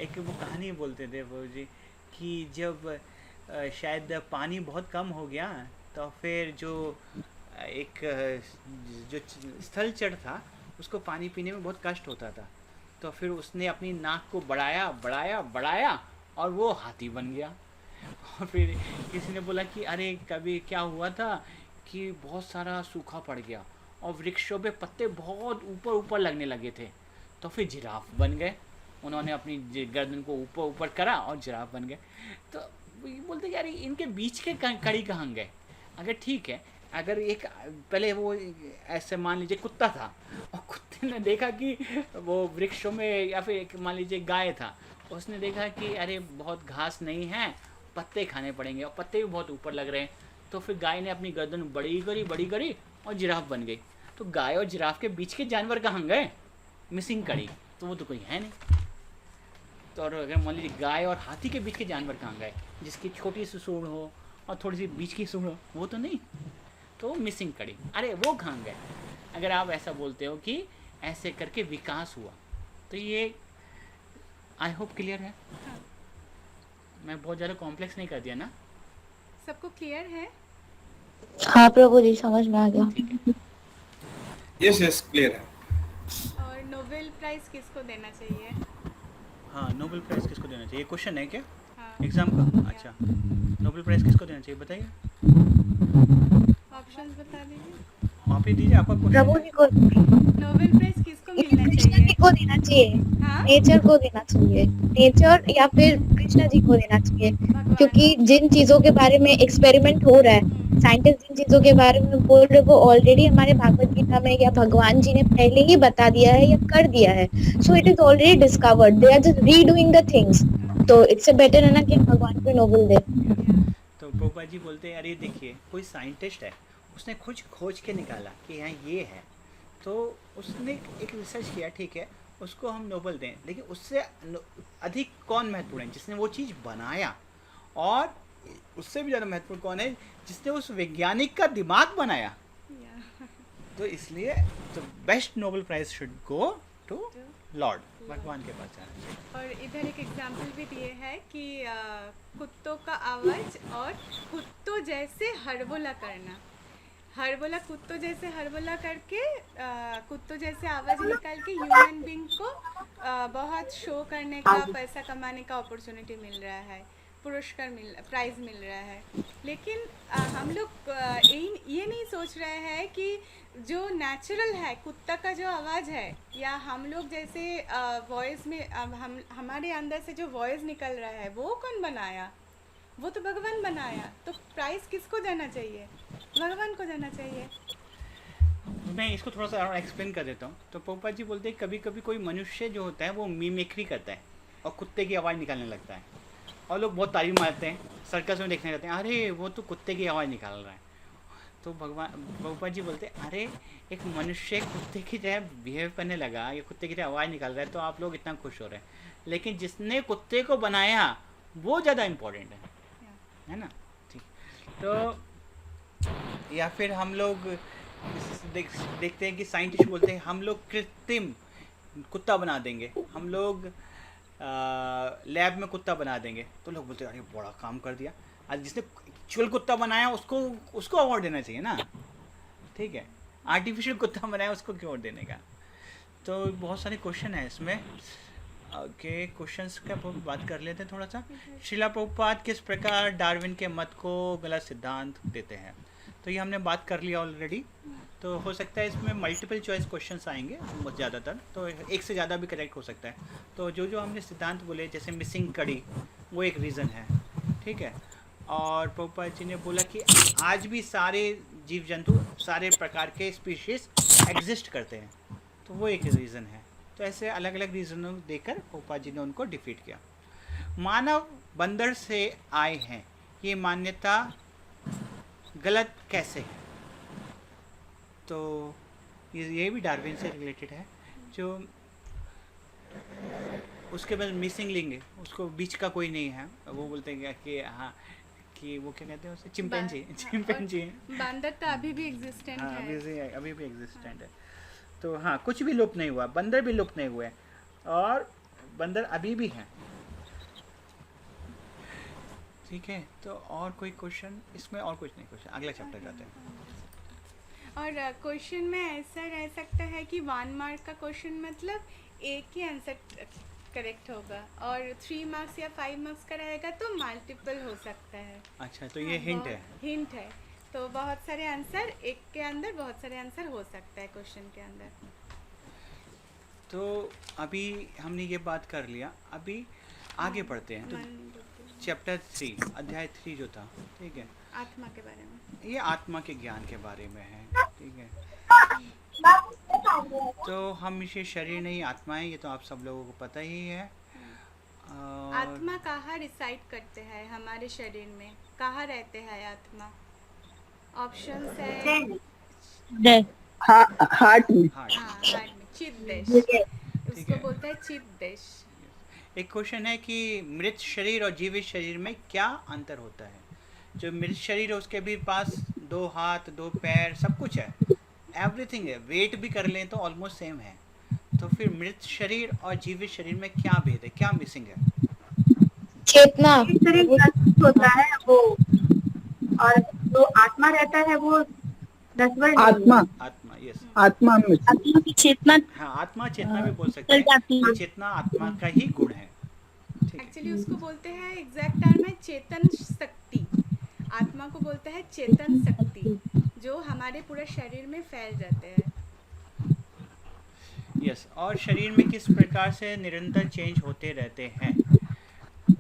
एक वो कहानी बोलते थे वो जी, कि जब शायद पानी बहुत कम हो गया तो फिर जो एक जो स्थल चढ़ था उसको पानी पीने में बहुत कष्ट होता था। तो फिर उसने अपनी नाक को बढ़ाया बढ़ाया बढ़ाया और वो हाथी बन गया। और फिर किसी ने बोला कि अरे कभी क्या हुआ था कि बहुत सारा सूखा पड़ गया और वृक्षों पे पत्ते बहुत ऊपर ऊपर लगने लगे थे, तो फिर जिराफ बन गए। उन्होंने अपनी गर्दन को ऊपर ऊपर करा और जिराफ बन गए। तो ये बोलते कि अरे इनके बीच के कड़ी कहाँ गए। अगर ठीक है, अगर एक पहले वो ऐसे मान लीजिए कुत्ता था और कुत्ते ने देखा कि वो वृक्षों में, या फिर एक मान लीजिए गाय था, उसने देखा कि अरे बहुत घास नहीं है, पत्ते खाने पड़ेंगे और पत्ते भी बहुत ऊपर लग रहे हैं। तो फिर गाय ने अपनी गर्दन बड़ी करी और जिराफ बन गई। तो गाय और जिराफ के बीच के जानवर कहाँ गए? मिसिंग कड़ी। तो वो तो कोई है नहीं। तो और अगर मान लीजिए गाय और हाथी के बीच के जानवर कहाँ गए, जिसकी छोटी सी सूंड हो और थोड़ी सी बीच की सूंड हो, वो तो नहीं। तो मिसिंग कड़ी, अरे वो कहाँ गए। अगर आप ऐसा बोलते हो कि ऐसे करके विकास हुआ, तो ये आई होप क्लियर है। हाँ। मैं बहुत ज़्यादा कॉम्प्लेक्स नहीं कर दिया ना? सबको क्लियर है? हाँ प्रभु जी, समझ में आ गया। यस क्लियर है। और नोबेल प्राइज किसको देना चाहिए? हाँ, नोबेल प्राइज़ किसको देना चाहिए, क्वेश्चन है क्या हाँ, एग्ज़ाम का? अच्छा, नोबेल प्राइज़ किसको देना चाहिए बताइए, ऑप्शंस बता दीजिए। आप ही दीजिए, आपका प्रभु क्वेश्चन जी को, नोबेल प्राइज किसको मिलना कृष्ण जी चाहिए? को देना चाहिए, हाँ, नेचर को देना चाहिए, नेचर या फिर कृष्ण जी को देना चाहिए, भगवान। क्योंकि जिन चीजों के बारे में एक्सपेरिमेंट हो रहा है, साइंटिस्ट जिन चीजों के बारे में बोल रहे, वो ऑलरेडी हमारे भागवत गीता में या भगवान जी ने पहले ही बता दिया है या कर दिया है। So it is already discovered, they are just redoing the things. तो इट्स बेटर है ना कि भगवान को नोबेल दे। तो प्रोपा जी बोलते हैं अरे देखिए कोई साइंटिस्ट है, उसने कुछ खोज के निकाला कि यहाँ ये है, तो उसने एक रिसर्च किया, ठीक है, उसको हम नोबेल दें। लेकिन उससे अधिक कौन महत्वपूर्ण है? जिसने वो चीज़ बनाया। और उससे भी ज़्यादा महत्वपूर्ण कौन है? जिसने उस वैज्ञानिक का दिमाग बनाया। तो इसलिए तो best Nobel prize should go to lord, भगवान के पास जाना चाहिए। और इधर एक एग्जाम्पल भी दिए है कि कुत्तों का आवाज़ और कुत्तों जैसे हड़बोला करना। हड़बोला, कुत्तों जैसे हड़बोला करके कुत्तों जैसे आवाज़ निकाल के ह्यूमन बींग को बहुत शो करने का, पैसा कमाने का अपॉर्चुनिटी मिल रहा है, पुरस्कार प्राइज़ मिल रहा है। लेकिन हम लोग ये नहीं सोच रहे हैं कि जो नेचुरल है कुत्ता का जो आवाज़ है, या हम लोग जैसे वॉइस में हमारे अंदर से जो वॉइस निकल रहा है, वो कौन बनाया? वो तो भगवान बनाया। तो प्राइज़ किसको जाना चाहिए? भगवान को जाना चाहिए। मैं इसको थोड़ा सा और एक्सप्लेन कर देता हूँ। तो प्रभुपाद जी बोलते हैं कभी कभी कोई मनुष्य जो होता है वो मिमिक्री करता है और कुत्ते की आवाज़ निकालने लगता है, और लोग बहुत तारीफ मारते हैं, सर्कस में देखने जाते हैं, अरे वो तो कुत्ते की आवाज़ निकाल रहा है। तो भगवान प्रभुपाद जी बोलते हैं अरे एक मनुष्य कुत्ते की तरह बिहेव करने लगा या कुत्ते की तरह आवाज़ निकाल रहा है तो आप लोग इतना खुश हो रहे हैं, लेकिन जिसने कुत्ते को बनाया वो ज़्यादा इम्पोर्टेंट है ना। ठीक, तो या फिर हम लोग देखते हैं कि साइंटिस्ट बोलते हैं हम लोग कृत्रिम कुत्ता बना देंगे, हम लोग लैब में कुत्ता बना देंगे, तो लोग बोलते हैं अरे बड़ा काम कर दिया। आज जिसने एक्चुअल कुत्ता बनाया उसको अवार्ड देना चाहिए ना, ठीक है, आर्टिफिशियल कुत्ता बनाया उसको क्यों अवार्ड देने का। तो बहुत सारे क्वेश्चन है इसमें। ओके, क्वेश्चंस का बात कर लेते हैं थोड़ा सा। श्रीला प्रभुपाद किस प्रकार डार्विन के मत को गलत सिद्धांत देते हैं, तो ये हमने बात कर लिया ऑलरेडी। तो हो सकता है इसमें मल्टीपल चॉइस क्वेश्चंस आएंगे ज़्यादातर, तो एक से ज़्यादा भी करेक्ट हो सकता है। तो जो हमने सिद्धांत बोले जैसे मिसिंग कड़ी वो एक रीज़न है, ठीक है। और प्रभुपाद जी ने बोला कि आज भी सारे जीव जंतु सारे प्रकार के स्पीशीज एग्जिस्ट करते हैं, तो वो एक रीज़न है। तो ऐसे अलग अलग रीज़नों देकर प्रभुपाद जी ने उनको डिफीट किया। मानव बंदर से आए हैं, ये मान्यता गलत कैसे है, तो ये भी डार्विन से रिलेटेड है। जो उसके बाद मिसिंग लिंग है, उसको बीच का कोई नहीं है, वो बोलते हैं कि हाँ कि वो क्या कहते हैं उसे चिंपैंजी बंदर तो अभी भी एग्जिस्टेंट हाँ, है, अभी भी एग्जिस्टेंट है। तो हाँ, कुछ भी लुप्त नहीं हुआ, बंदर भी लुप्त नहीं हुए और बंदर अभी भी हैं, ठीक है। तो और कोई क्वेश्चन इसमें, और कुछ नहीं क्वेश्चन, अगला चैप्टर जाते हैं। और क्वेश्चन में ऐसा रह सकता है कि 1 मार्क का क्वेश्चन मतलब एक ही आंसर करेक्ट होगा, और 3 मार्क्स या 5 मार्क्स का रहेगा तो मल्टीपल हो सकता है। अच्छा, तो ये हिंट है। हिंट है, तो बहुत सारे आंसर एक के अंदर बहुत सारे आंसर हो सकता है क्वेश्चन के अंदर। तो अभी हमने ये बात कर लिया, अभी आगे बढ़ते हैं। तो चैप्टर 3 अध्याय 3 जो था, ठीक है, आत्मा के बारे में, ये आत्मा के ज्ञान के बारे में है, ठीक है। तो हम इसे शरीर नहीं आत्मा है, ये तो आप सब लोगों को पता ही है। और आत्मा कहाँ रिसाइड करते हैं हमारे शरीर में, कहाँ रहते हैं आत्मा? ऑप्शंस है हार्ट में। हार्ट। हाँ, हार्ट में, चित देश, ठीक उसको है। बोलते हैं चित देश। एक क्वेश्चन है कि मृत शरीर और जीवित शरीर में क्या अंतर होता है। जो मृत शरीर है उसके भी पास 2 हाथ 2 पैर सब कुछ है, एवरीथिंग है, वेट भी कर लें तो ऑलमोस्ट सेम है। तो फिर मृत शरीर और जीवित शरीर में क्या भेद है, क्या मिसिंग है? चेतना, शरीर होता है वो, और जो आत्मा रहता है वो नश्वर आत्मा, आत्मा, यस, आत्मा में आत्मा की चेतना हाँ, आत्मा चेतना भी बोल सकते हैं, चेतना आत्मा का ही गुण है, ठीक है। एक्चुअली उसको बोलते हैं, एग्जैक्ट टर्म है चेतन शक्ति। आत्मा को बोलते हैं चेतन शक्ति, जो हमारे पूरे शरीर में फैल जाते हैं। यस, और शरीर में किस प्रकार से निरंतर चेंज होते रहते हैं,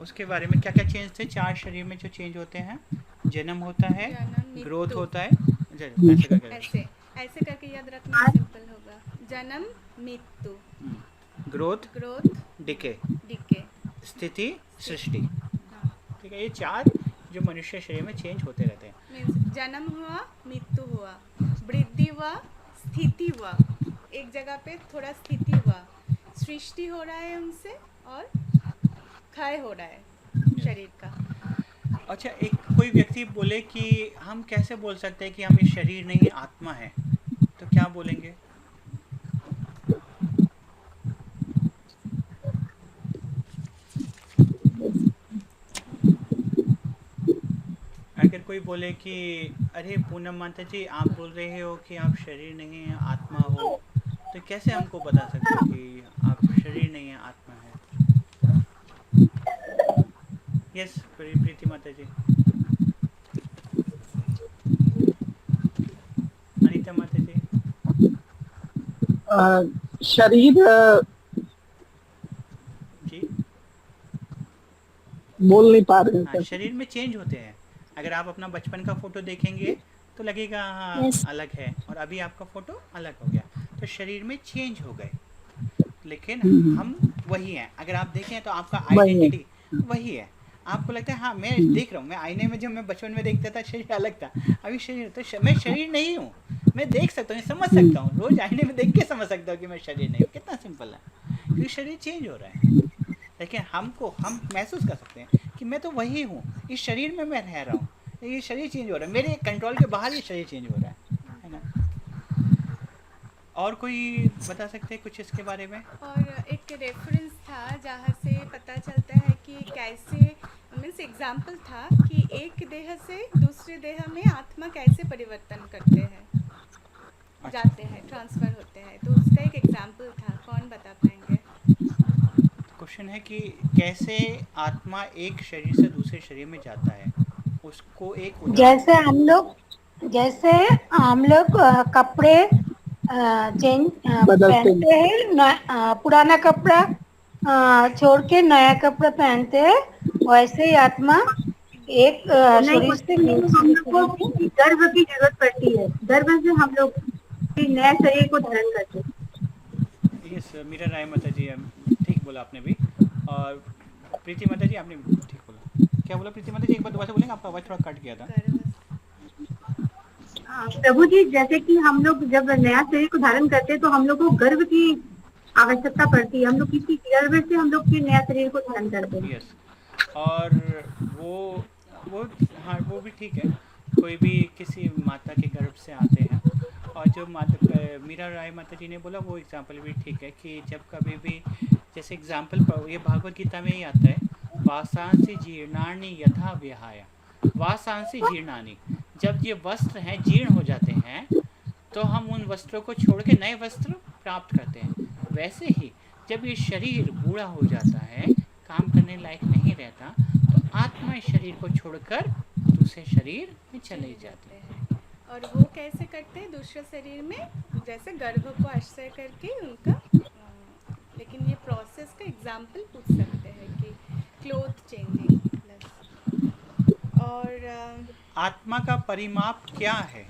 उसके बारे में क्या क्या चेंज थे। 4 शरीर में जो चेंज होते हैं, जन्म होता है, जन्म, ग्रोथ मृत्यु। होता है, ऐसे करके ऐसे ऐसे करके याद रखना सिंपल होगा। जन्म, मृत्यु, ग्रोथ, ग्रोथ, डिके, डिके, स्थिति, सृष्टि, हाँ, ठीक है। ये 4 जो मनुष्य शरीर में चेंज होते रहते हैं। मीन्स जन्म हुआ, मृत्यु हुआ, वृद्धि हुआ, स्थिति हुआ, एक जगह पे थोड़ा स्थिति हुआ, सृष्टि हो रहा है उनसे, और क्षय हो रहा है शरीर का। अच्छा, एक कोई व्यक्ति बोले कि हम कैसे बोल सकते हैं कि हम ये शरीर नहीं आत्मा है, तो क्या बोलेंगे? अगर कोई बोले कि अरे पूनम माता जी आप बोल रहे हो कि आप शरीर नहीं है आत्मा हो, तो कैसे हमको बता सकते हो कि आप शरीर नहीं है आत्मा है? यस, प्रीति माता जी, अनीता माता जी। शरीर जी, बोल नहीं पा रहे हाँ, शरीर में चेंज होते हैं। अगर आप अपना बचपन का फोटो देखेंगे तो लगेगा हाँ Yes. अलग है, और अभी आपका फोटो अलग हो गया, तो शरीर में चेंज हो गए, लेकिन हम वही हैं। अगर आप देखें तो आपका आइडेंटिटी वही है। आपको लगता है हाँ मैं देख रहा हूँ, मैं आईने में जब मैं बचपन में देखता था शरीर अलग था, अभी शरीर तो मैं शरीर नहीं हूँ, मैं देख सकता हूँ, समझ सकता हूँ, रोज आईने में देख के समझ सकता हूँ कि मैं शरीर नहीं हूँ। कितना सिंपल है, क्योंकि शरीर चेंज हो रहा है, लेकिन हम महसूस कर सकते हैं कि मैं तो वही हूँ, इस शरीर में मैं रह रहा हूँ, ये शरीर चेंज हो रहा है, मेरे कंट्रोल के बाहर ये शरीर चेंज हो रहा है ना। और कोई बता सकते हैं कुछ इसके बारे में? और एक रेफरेंस था जहाँ से पता चलता है कि कैसे, मीन्स एग्जाम्पल था कि एक देह से दूसरे देह में आत्मा कैसे परिवर्तन करते हैं, जाते हैं, ट्रांसफ़र होते हैं, तो उसका एक एग्जाम्पल था। कौन बता पाएंगे? क्वेश्चन है कि कैसे आत्मा एक शरीर से दूसरे शरीर में जाता है, उसको एक उदाहरण। जैसे हम लोग कपड़े चेंज पहनते हैं, पुराना कपड़ा छोड़ के नया कपड़ा पहनते हैं, वैसे ही आत्मा एक शरीर से गर्भ की जरूरत पड़ती है, गर्भ से हम लोग नया शरीर को धारण करते हैं। यस मीरा राय माता जी, ठीक बोला आपने भी, और प्रीति माता जी आपने भी ठीक बोला। क्या बोला प्रीति माता जी, एक बार दोबारा बोलेंगे, आपका आवाज़ थोड़ा कट गया था। प्रभु जी, जैसे कि हम लोग जब नया शरीर को धारण करते हैं तो हम लोग को गर्भ की आवश्यकता पड़ती है, हम लोग किसी गर्भ से हम लोग फिर नया शरीर को धारण करते हैं। यस, और वो हाँ वो भी ठीक है, कोई भी किसी माता के गर्भ से आते हैं, और जो माता मीरा राय माता जी ने बोला वो एग्जाम्पल भी ठीक है कि जब कभी भी, जैसे एग्जाम्पल ये भागवत गीता में ही आता है, वासांसी जीर्णानि यथा विहाय, वासांसी जीर्णानि, जब ये वस्त्र हैं जीर्ण हो जाते हैं तो हम उन वस्त्रों को छोड़ के नए वस्त्र प्राप्त करते हैं, वैसे ही जब ये शरीर बूढ़ा हो जाता है, काम करने लायक नहीं रहता, तो आत्मा इस शरीर को छोड़कर दूसरे शरीर में चले जाते हैं। और वो कैसे करते हैं दूसरे शरीर में, जैसे गर्भ को आश्रय करके उनका, लेकिन ये प्रोसेस का एग्जाम्पल पूछ सकते हैं कि क्लोथ चेंजिंग प्लस। और आत्मा का परिमाप क्या है?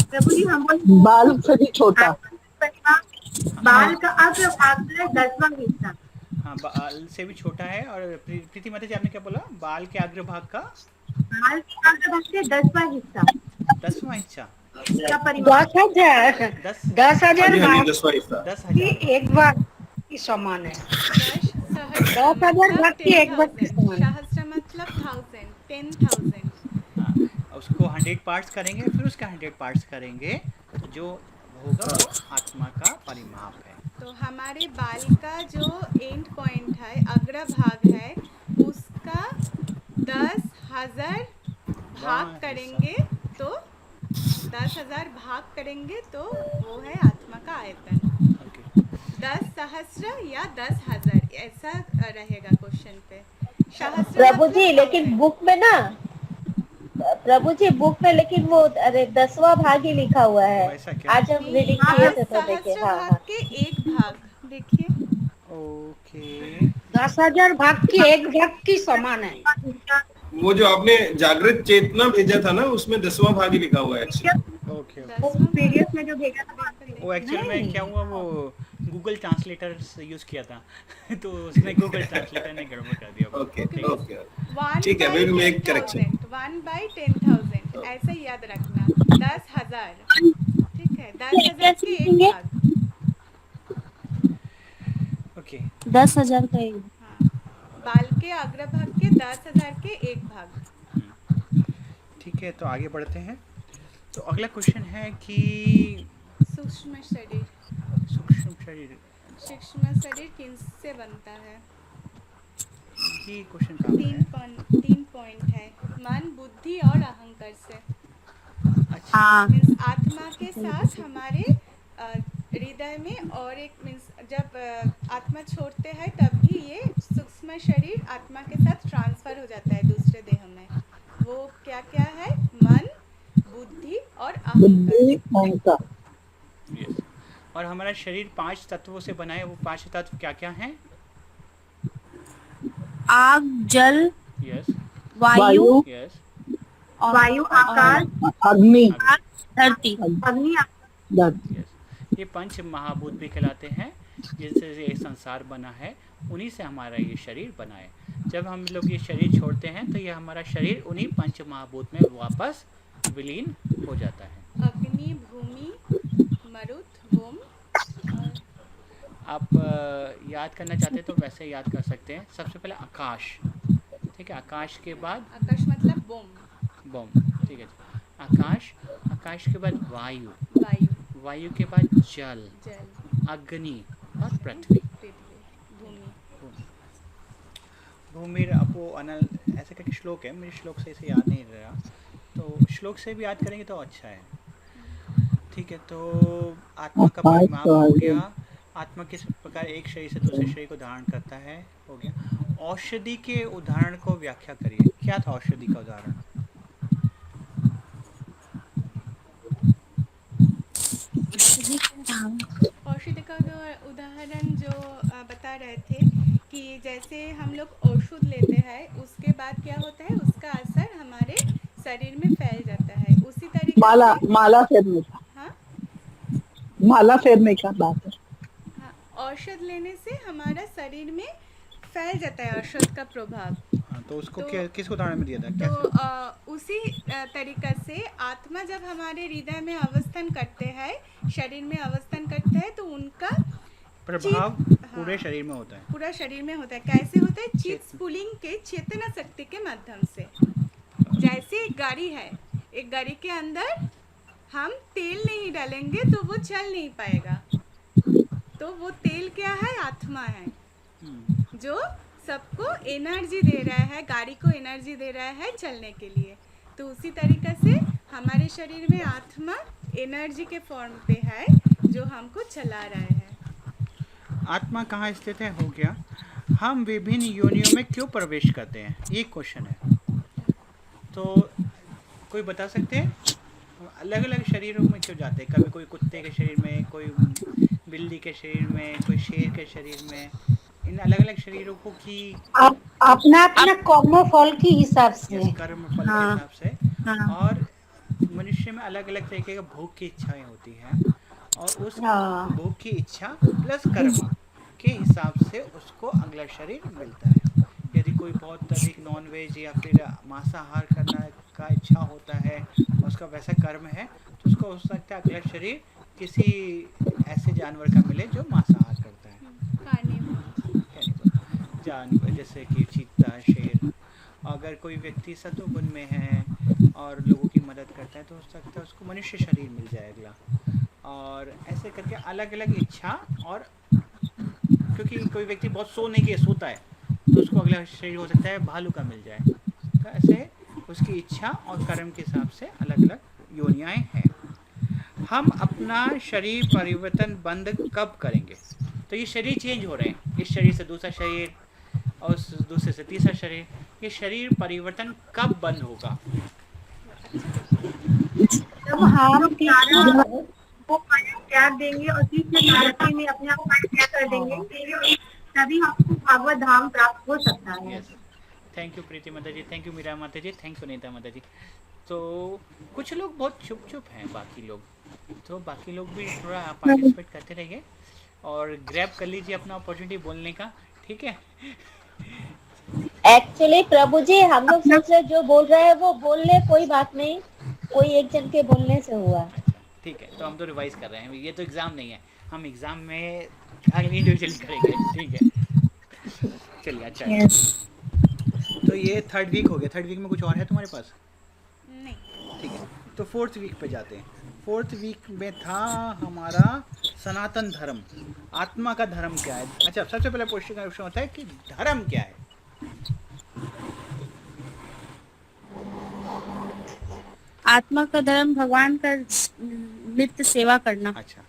प्रभु जी, हम बाल से भी छोटा, बाल का अग्र भाग है 10वां हिस्सा। हाँ, बाल से भी छोटा है, और प्रीति माता जी आपने क्या बोला, बाल के अग्रभाग का, बाल के अग्र भाग से 10वां हिस्सा, 10वां हिस्सा, इसका परिमाण 10,000 10 10,000 भाग 10,000 एक भाग की समान है। 10,000 भाग की एक भाग की समान है। सहस्र मतलब 10,000। हाँ, उसको 100 पार्ट्स करेंगे, फिर उसका 100 पार्ट्स करेंगे, तो जो होगा वो आत्मा का परिमाप है। तो हमारे बाल का जो एंड पॉइंट है, अग्र भाग है, उसका 10,000 भाग करेंगे तो 10,000 भाग करेंगे तो वो है आत्मा का आयतन। 10,000 या 10,000 ऐसा रहेगा क्वेश्चन पे। सहस्र प्रभु मतलब जी, लेकिन 1000। बुक में ना, प्रभु जी बुक में लेकिन वो अरे 10वां भाग ही लिखा हुआ है। वैसा क्या? आज हम रीडिंग किए थे तो देखे। सहस्र हाँ भाग हाँ, के एक भाग देखिए। ओके, 10,000 भाग की एक भाग की समान है। वो जो आपने जागृत चेतना भेजा था ना, उसमें 10वां भाग ही लिखा हुआ है एक्चुअली। ओके, 10वां पीडीएफ में जो भेजा था वो एक्चुअल में क्या हुआ, वो गूगल ट्रांसलेटर यूज़ किया था तो उसने गूगल ट्रांसलेटर ने गड़बड़ कर दिया। ओके ओके, 1 ठीक है, by we'll make 10,000, correction. 1 by 10,000 ऐसा याद रखना। 10,000 ठीक है, 10,000 के एक भाग। ओके, 10,000 का एक। हाँ, बाल के अग्रभाग के 10,000 के एक भाग। ठीक है, तो आगे बढ़ते हैं। तो अगला क्वेश्चन है कि सूक्ष्म शरीर, सूक्ष्म शरीर, सूक्ष्म शरीर किससे बनता है? ये क्वेश्चन कहाँ पे है? 3 पॉइंट है, मन, बुद्धि और अहंकार से। अच्छा, मीन्स आत्मा के साथ हमारे हृदय में, और एक मीन्स जब आत्मा छोड़ते हैं तब भी ये सूक्ष्म शरीर आत्मा के साथ ट्रांसफर हो जाता है दूसरे देह में। वो क्या क्या है? मन, बुद्धि और अहंकार। यस। और हमारा शरीर 5 तत्वों से बना है, वो 5 तत्व क्या क्या हैं? आग, जल, यस, वायु, यस, वायु, आकाश, अग्नि, धरती। अग्नि, धरती। यस, ये पंच महाभूत भी कहलाते हैं, जिनसे ये संसार बना है, उन्हीं से हमारा ये शरीर बना है। जब हम लोग ये शरीर छोड़ते हैं तो ये हमारा शरीर उन्हीं पंच महाभूत में वापस विलीन हो जाता है। अग्नि, भूमि, मरुत, भूम और आप याद करना चाहते हैं तो वैसे याद कर सकते हैं। सबसे पहले आकाश, ठीक है, आकाश के बाद आकाश मतलब बोम, बम, ठीक है, आकाश, आकाश के बाद वायु, वायु, वायु के बाद जल, जल, अग्नि और पृथ्वी। पृथ्वी, भूमि। भूमिर आपको अनल ऐसे करके श्लोक है, मुझे श्लोक से इसे याद नहीं रहा, तो श्लोक से भी याद करेंगे तो अच्छा है। ठीक है, तो आत्मा का परिमाप हो गया। आत्मा किस प्रकार एक शरीर से दूसरे शरीर को धारण करता है, हो गया। औषधि के उदाहरण को व्याख्या करिए। क्या था औषधि का उदाहरण? औषधि का उदाहरण जो बता रहे थे कि जैसे हम लोग औषध लेते हैं, उसके बाद क्या होता है, उसका असर हमारे शरीर में फैल जाता है। उसी तरीके माला से माला फेरने का, हाँ माला फेरने का बात है। हाँ, औषध लेने से हमारा शरीर में फैल जाता है औषध का प्रभाव। हाँ, तो उसको तो- किस उदाहरण में दिया था? तो कैसे? उसी तरीका से आत्मा जब हमारे हृदय में अवस्थान करते हैं, शरीर में अवस्थान करते हैं, तो उनका प्रभाव हाँ। पूरे शरीर में होता है। पूरा शरीर में होता है। कैसे होता है? चित्त स्फुलिंग के चेतना शक्ति के माध्यम से। जैसे एक गाड़ी है, एक गाड़ी के अंदर हम तेल नहीं डालेंगे तो वो चल नहीं पाएगा। तो वो तेल क्या है? आत्मा है, जो सबको एनर्जी दे रहा है, गाड़ी को एनर्जी दे रहा है चलने के लिए। तो उसी तरीके से हमारे शरीर में आत्मा एनर्जी के फॉर्म पे है, जो हमको चला रहा है। आत्मा कहाँ स्थित है, हो गया। हम विभिन्न योनियों में क्यों प्रवेश करते हैं, ये क्वेश्चन है। तो कोई बता सकते हैं? अलग अलग शरीरों में क्यों जाते हैं? कभी कोई कुत्ते के शरीर में, कोई बिल्ली के शरीर में, कोई शेर के शरीर में। इन अलग अलग शरीरों को की अपना अपना कर्म फल के हिसाब से, कर्म फल के हिसाब से, और मनुष्य में अलग अलग तरीके का भोग की इच्छाएं होती हैं, और उस भोग की इच्छा प्लस कर्म के हिसाब से उसको अगला शरीर मिलता है। यदि कोई बहुत अधिक नॉनवेज या फिर मांसाहार करना का इच्छा होता है, उसका वैसा कर्म है, तो उसको हो सकता है अगला शरीर किसी ऐसे जानवर का मिले जो मांसाहार करता है। जानवर जैसे कि चीता, शेर। अगर कोई व्यक्ति सत्वगुण में है और लोगों की मदद करता है, तो हो सकता है उसको मनुष्य शरीर मिल जाए अगला। और ऐसे करके अलग अलग इच्छा, और क्योंकि कोई व्यक्ति बहुत सोने के सोता है, तो उसको अगला शरीर हो सकता है भालू का मिल जाए। तो ऐसे उसकी इच्छा और कर्म के हिसाब से अलग अलग योनियाएं हैं। हम अपना शरीर परिवर्तन बंद कब करेंगे? तो ये शरीर चेंज हो रहे हैं, इस शरीर से दूसरा शरीर और उस दूसरे से तीसरा शरीर। ये शरीर परिवर्तन कब बंद होगा? जब हम वो त्याग देंगे और तीसरे में अपने आप को त्याग कर देंगे, तभी हमको भागवत धाम प्राप्त हो सकता है। यस, थैंक यू प्रीति माता जी, थैंक यू मीरा माता जी, थैंक सुनीता माता जी। तो कुछ लोग बहुत चुप चुप हैं, बाकी लोग, तो बाकी लोग भी थोड़ा पार्टिसिपेट करते रहिए और ग्रैब कर लीजिए अपना अपॉर्चुनिटी बोलने का, ठीक है? एक्चुअली प्रभु जी, हम लोग सोच रहे जो बोल रहे हैं वो बोल ले, कोई बात नहीं, कोई एक जन के बोलने से हुआ। ठीक है, तो हम तो रिवाइज कर रहे हैं, ये तो एग्जाम नहीं है, हम एग्जाम में अगली इंडिविजुअली करेंगे, ठीक है? चलिए, अच्छा है। तो ये थर्ड वीक हो गया। थर्ड वीक में कुछ और है तुम्हारे पास? नहीं। ठीक है, तो फोर्थ वीक पे जाते हैं। फोर्थ वीक में था हमारा सनातन धर्म, आत्मा का धर्म क्या है। अच्छा, सबसे पहले क्वेश्चन होता है कि धर्म क्या है? आत्मा का धर्म भगवान का नित्य सेवा करना। अच्छा,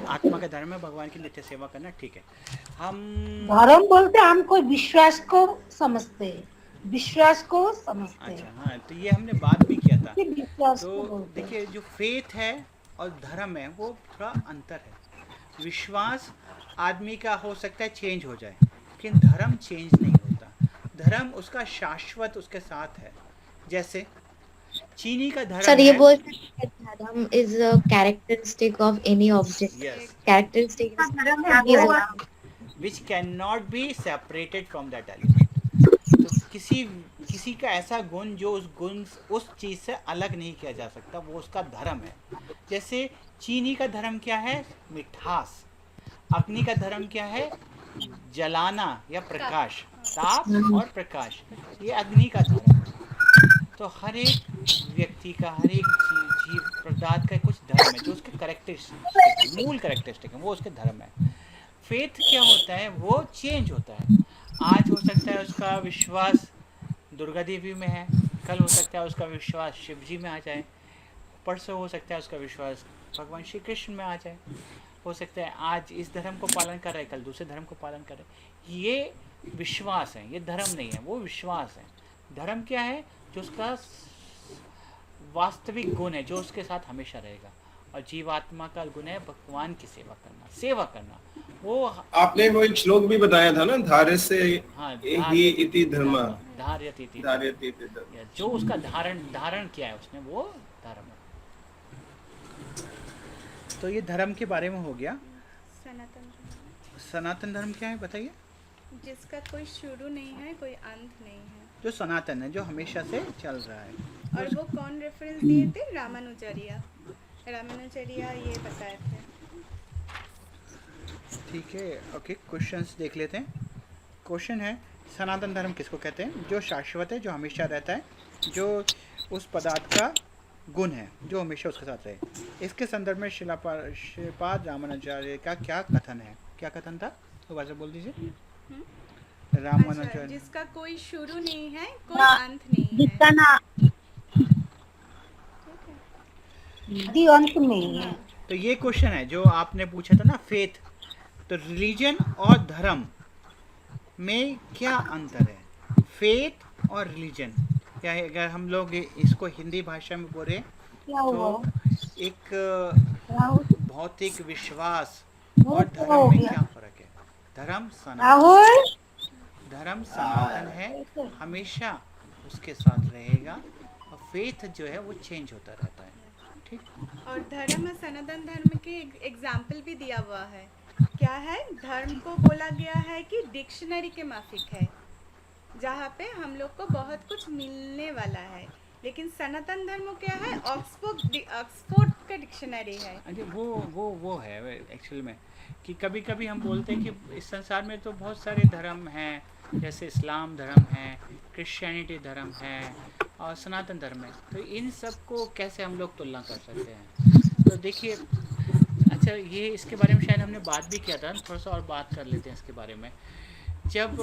आत्मा का धर्म है भगवान की नित्य सेवा करना, ठीक है। हम धर्म बोलते हम कोई विश्वास को समझते हैं, विश्वास को समझते हैं। अच्छा, हाँ, तो ये हमने बात भी किया था। विश्वास को तो बोलते हैं। देखिए, जो फेथ है और धर्म है वो थोड़ा अंतर है। विश्वास आदमी का हो सकता है चेंज हो जाए, लेकिन धर्म चेंज नहीं होता। धर्म उसका शाश्वत उसके साथ है। जैसे चीनी का धर्म सर ये है। बोल सकते हैं धर्म is a characteristic of any object, yes, characteristic which cannot be separated from that element. तो किसी का ऐसा गुण जो उस चीज़ से अलग नहीं किया जा सकता, वो उसका धर्म है। जैसे चीनी का धर्म क्या है? मिठास। अग्नि का धर्म क्या है? जलाना या प्रकाश, ताप और प्रकाश, ये अग्नि का धर्म है। तो हर एक व्यक्ति का, हर एक जीव पदार्थ का कुछ धर्म है जो उसके करेक्टरिस्टिक है, मूल करेक्टरिस्टिक है, वो उसके धर्म है। फेथ क्या होता है? वो चेंज होता है। आज हो सकता है उसका विश्वास दुर्गा देवी में है, कल हो सकता है उसका विश्वास शिव जी में आ जाए, परसों हो सकता है उसका विश्वास भगवान श्री कृष्ण में आ जाए। हो सकता है आज इस धर्म को पालन कर रहा है, कल दूसरे धर्म को पालन कर रहा है। ये विश्वास है, ये धर्म नहीं है, वो विश्वास है। धर्म क्या है? जो उसका वास्तविक गुण है, जो उसके साथ हमेशा रहेगा। और जीवात्मा का गुण है भगवान की सेवा करना, सेवा करना। वो आपने वो एक श्लोक भी बताया था ना, धार्य से हाँ, ही इति धर्म, धार्यति इति, धार्यति इति धर्म। जो उसका धारण किया है उसने, वो धर्म है। तो ये धर्म के बारे में हो गया। सनातन धर्म सनातन धर्म क्या है बताइए? जिसका कोई शुरू नहीं है, कोई अंत नहीं है। जो सनातन है, जो हमेशा से चल रहा है। और वो कौन रेफरेंस दिए थे? रामानुजाचार्य ये बताए थे। ठीक है, ओके, क्वेश्चंस देख लेते हैं। क्वेश्चन है, सनातन धर्म किसको कहते हैं? जो शाश्वत है, जो हमेशा रहता है, जो उस पदार्थ का गुण है, जो हमेशा उसके साथ रहे। इसके संदर्भ में श्रीपाद रामानुजाचार्य का क्या कथन है? क्या कथन था? तो वैसे बोल दीजिए। रामानुजाचार्य, जिसका कोई शुरू नहीं है, कोई अंत नहीं है। जिसका ना आदि अंत नहीं है। तो ये क्वेश्चन है जो आपने पूछा था ना, फेथ। तो रिलीजन और धर्म में क्या अंतर है? फेथ और रिलीजन क्या है? अगर हम लोग इसको हिंदी भाषा में बोले तो एक भौतिक विश्वास और धर्म में क्या फर्क है? धर्म सनातन है, हमेशा उसके साथ रहेगा, और फेथ जो है वो चेंज होता रहता है। ठीक। और धर्म सनातन धर्म के एग्जाम्पल भी दिया हुआ है। क्या है? धर्म को बोला गया है कि डिक्शनरी के माफिक है, जहाँ पे हम लोग को बहुत कुछ मिलने वाला है। लेकिन सनातन धर्म क्या है? ऑक्सफोर्ड का डिक्शनरी है। अरे वो है एक्चुअल में कि कभी कभी हम बोलते हैं कि इस संसार में तो बहुत सारे धर्म हैं, जैसे इस्लाम धर्म है, क्रिश्चियनिटी धर्म है और सनातन धर्म है। तो इन सब को कैसे हम लोग तुलना कर सकते हैं? तो देखिए, अच्छा, ये इसके बारे में शायद हमने बात भी किया था, थोड़ा सा और बात कर लेते हैं इसके बारे में। जब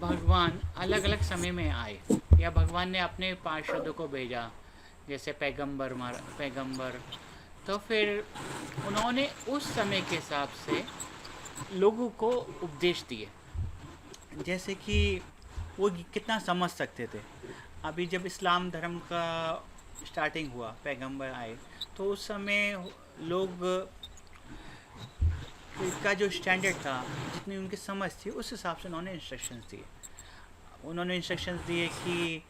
भगवान अलग अलग समय में आए, या भगवान ने अपने पार्षदों को भेजा, जैसे पैगंबर, तो फिर उन्होंने उस समय के हिसाब से लोगों को उपदेश दिए, जैसे कि वो कितना समझ सकते थे। अभी जब इस्लाम धर्म का स्टार्टिंग हुआ, पैगंबर आए, तो उस समय लोग का जो स्टैंडर्ड था, जितनी उनकी समझ थी, उस हिसाब से उन्होंने इंस्ट्रक्शंस दिए। उन्होंने इंस्ट्रक्शंस दिए कि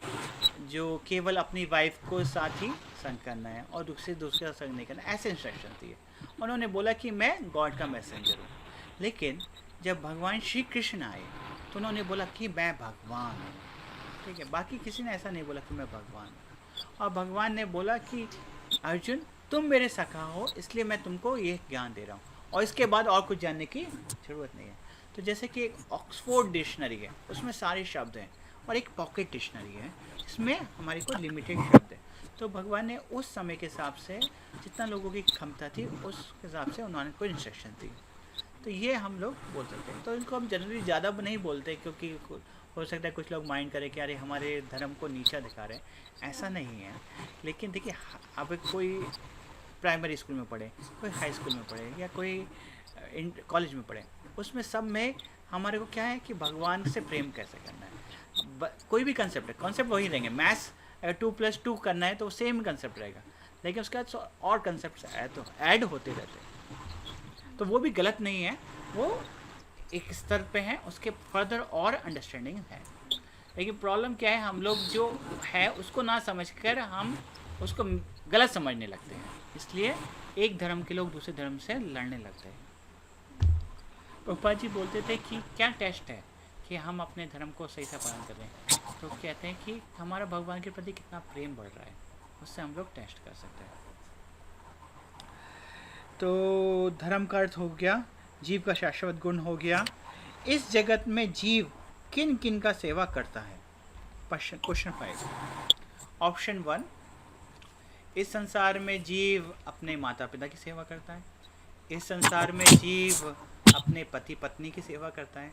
जो केवल अपनी वाइफ को साथ ही संग करना है और दूसरे का संग नहीं करना, ऐसे इंस्ट्रक्शंस दिए। उन्होंने बोला कि मैं गॉड का मैसेंजर हूँ। लेकिन जब भगवान श्री कृष्ण आए तो उन्होंने बोला कि मैं भगवान हूँ। ठीक है, बाकी किसी ने ऐसा नहीं बोला कि मैं भगवान हूँ। और भगवान ने बोला कि अर्जुन, तुम मेरे सखा हो, इसलिए मैं तुमको ये ज्ञान दे रहा हूँ, और इसके बाद और कुछ जानने की ज़रूरत नहीं है। तो जैसे कि एक ऑक्सफोर्ड डिक्शनरी है, उसमें सारे शब्द हैं, और एक पॉकेट डिक्शनरी है जिसमें हमारे को लिमिटेड शब्द है। तो भगवान ने उस समय के हिसाब से जितना लोगों की क्षमता थी, उस हिसाब से उन्होंने कोई इंस्ट्रक्शन दी। तो ये हम लोग बोल सकते हैं। तो इनको हम जनरली ज़्यादा नहीं बोलते, क्योंकि हो सकता है कुछ लोग माइंड करें कि अरे हमारे धर्म को नीचा दिखा रहे हैं। ऐसा नहीं है। लेकिन देखिए, अब कोई प्राइमरी स्कूल में पढ़े, कोई हाई स्कूल में पढ़े, या कोई कॉलेज में पढ़े, उसमें सब में हमारे को क्या है कि भगवान से प्रेम कैसे करना है। कोई भी कंसेप्ट है, कॉन्सेप्ट वही रहेंगे। मैथ्स अगर 2+2 करना है तो सेम कंसेप्ट रहेगा, लेकिन उसके बाद और कंसेप्ट ऐड होते रहते हैं। तो वो भी गलत नहीं है, वो एक स्तर पे है, उसके फर्दर और अंडरस्टैंडिंग है। लेकिन प्रॉब्लम क्या है, हम लोग जो है उसको ना समझकर हम उसको गलत समझने लगते हैं, इसलिए एक धर्म के लोग दूसरे धर्म से लड़ने लगते हैं। प्रभुपाद जी बोलते थे कि क्या टेस्ट है कि हम अपने धर्म को सही से पालन कर रहे हैं, तो कहते हैं कि हमारा भगवान के प्रति कितना प्रेम बढ़ रहा है, उससे हम लोग टेस्ट कर सकते हैं। तो धर्म का अर्थ हो गया, जीव का शाश्वत गुण हो गया। इस जगत में जीव किन किन का सेवा करता है? क्वेश्चन 5। ऑप्शन 1, इस संसार में जीव अपने माता पिता की सेवा करता है। इस संसार में जीव अपने पति पत्नी की सेवा करता है।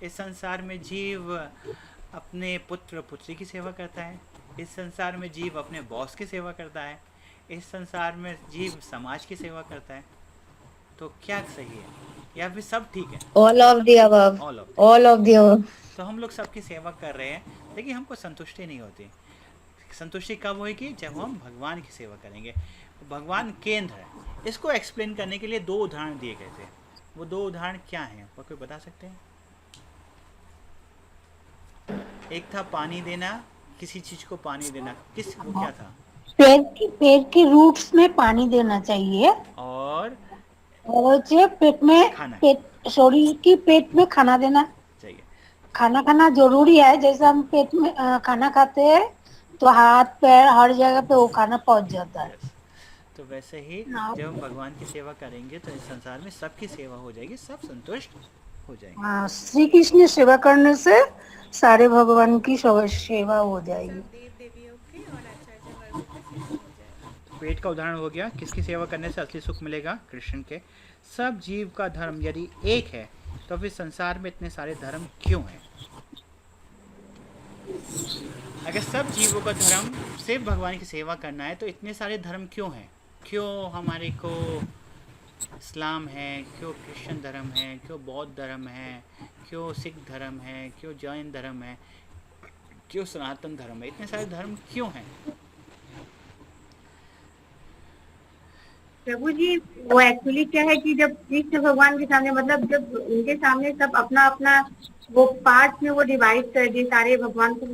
इस संसार में जीव अपने पुत्र पुत्री की सेवा करता है। इस संसार में जीव अपने बॉस की सेवा करता है। इस संसार में जीव समाज की सेवा करता है। तो क्या सही है या फिर सब ठीक है? All of the above. All of the above. तो हम लोग सबकी सेवा कर रहे हैं, लेकिन हमको संतुष्टि नहीं होती। संतुष्टि कब होगी? जब हम भगवान की सेवा करेंगे। भगवान केंद्र है। इसको एक्सप्लेन करने के लिए 2 उदाहरण दिए गए थे। वो 2 उदाहरण क्या हैं, वो कोई बता सकते हैं? एक था पानी देना, किसी चीज को पानी देना, वो क्या था? पेड़ के रूट्स में पानी देना चाहिए, और जो पेट में खाना, शरीर की पेट में खाना देना चाहिए। खाना जरूरी है। जैसे हम पेट में खाना खाते हैं तो हाथ पैर हर जगह पे वो खाना पहुंच जाता है। तो वैसे ही जब हम भगवान की सेवा करेंगे तो इस संसार में सबकी सेवा हो जाएगी, सब संतुष्ट हो जाएंगे। हाँ, श्री कृष्ण सेवा करने से सारे भगवान की सेवा हो जाएगी। देव देवियों की और आचार्य वर्गों की सेवा हो जाएगी। पेट का उदाहरण हो गया, किसकी सेवा करने से असली सुख मिलेगा? कृष्ण के। सब जीव का धर्म यदि एक है तो फिर संसार में इतने सारे धर्म क्यों हैं? अगर सब जीवों का धर्म सिर्फ भगवान की सेवा करना है तो इतने सारे धर्म क्यों हैं? क्यों हमारे को इस्लाम है, क्यों क्रिश्चियन धर्म है, क्यों बौद्ध धर्म है, क्यों सिख धर्म है, क्यों जैन धर्म है, क्यों सनातन धर्म है? इतने सारे धर्म क्यों हैं? प्रभु जी, वो एक्चुअली क्या है कि जब कृष्ण भगवान के सामने, मतलब जब उनके सामने सब अपना अपना वो पार्ट में वो डिवाइड कर दिए, सारे भगवान को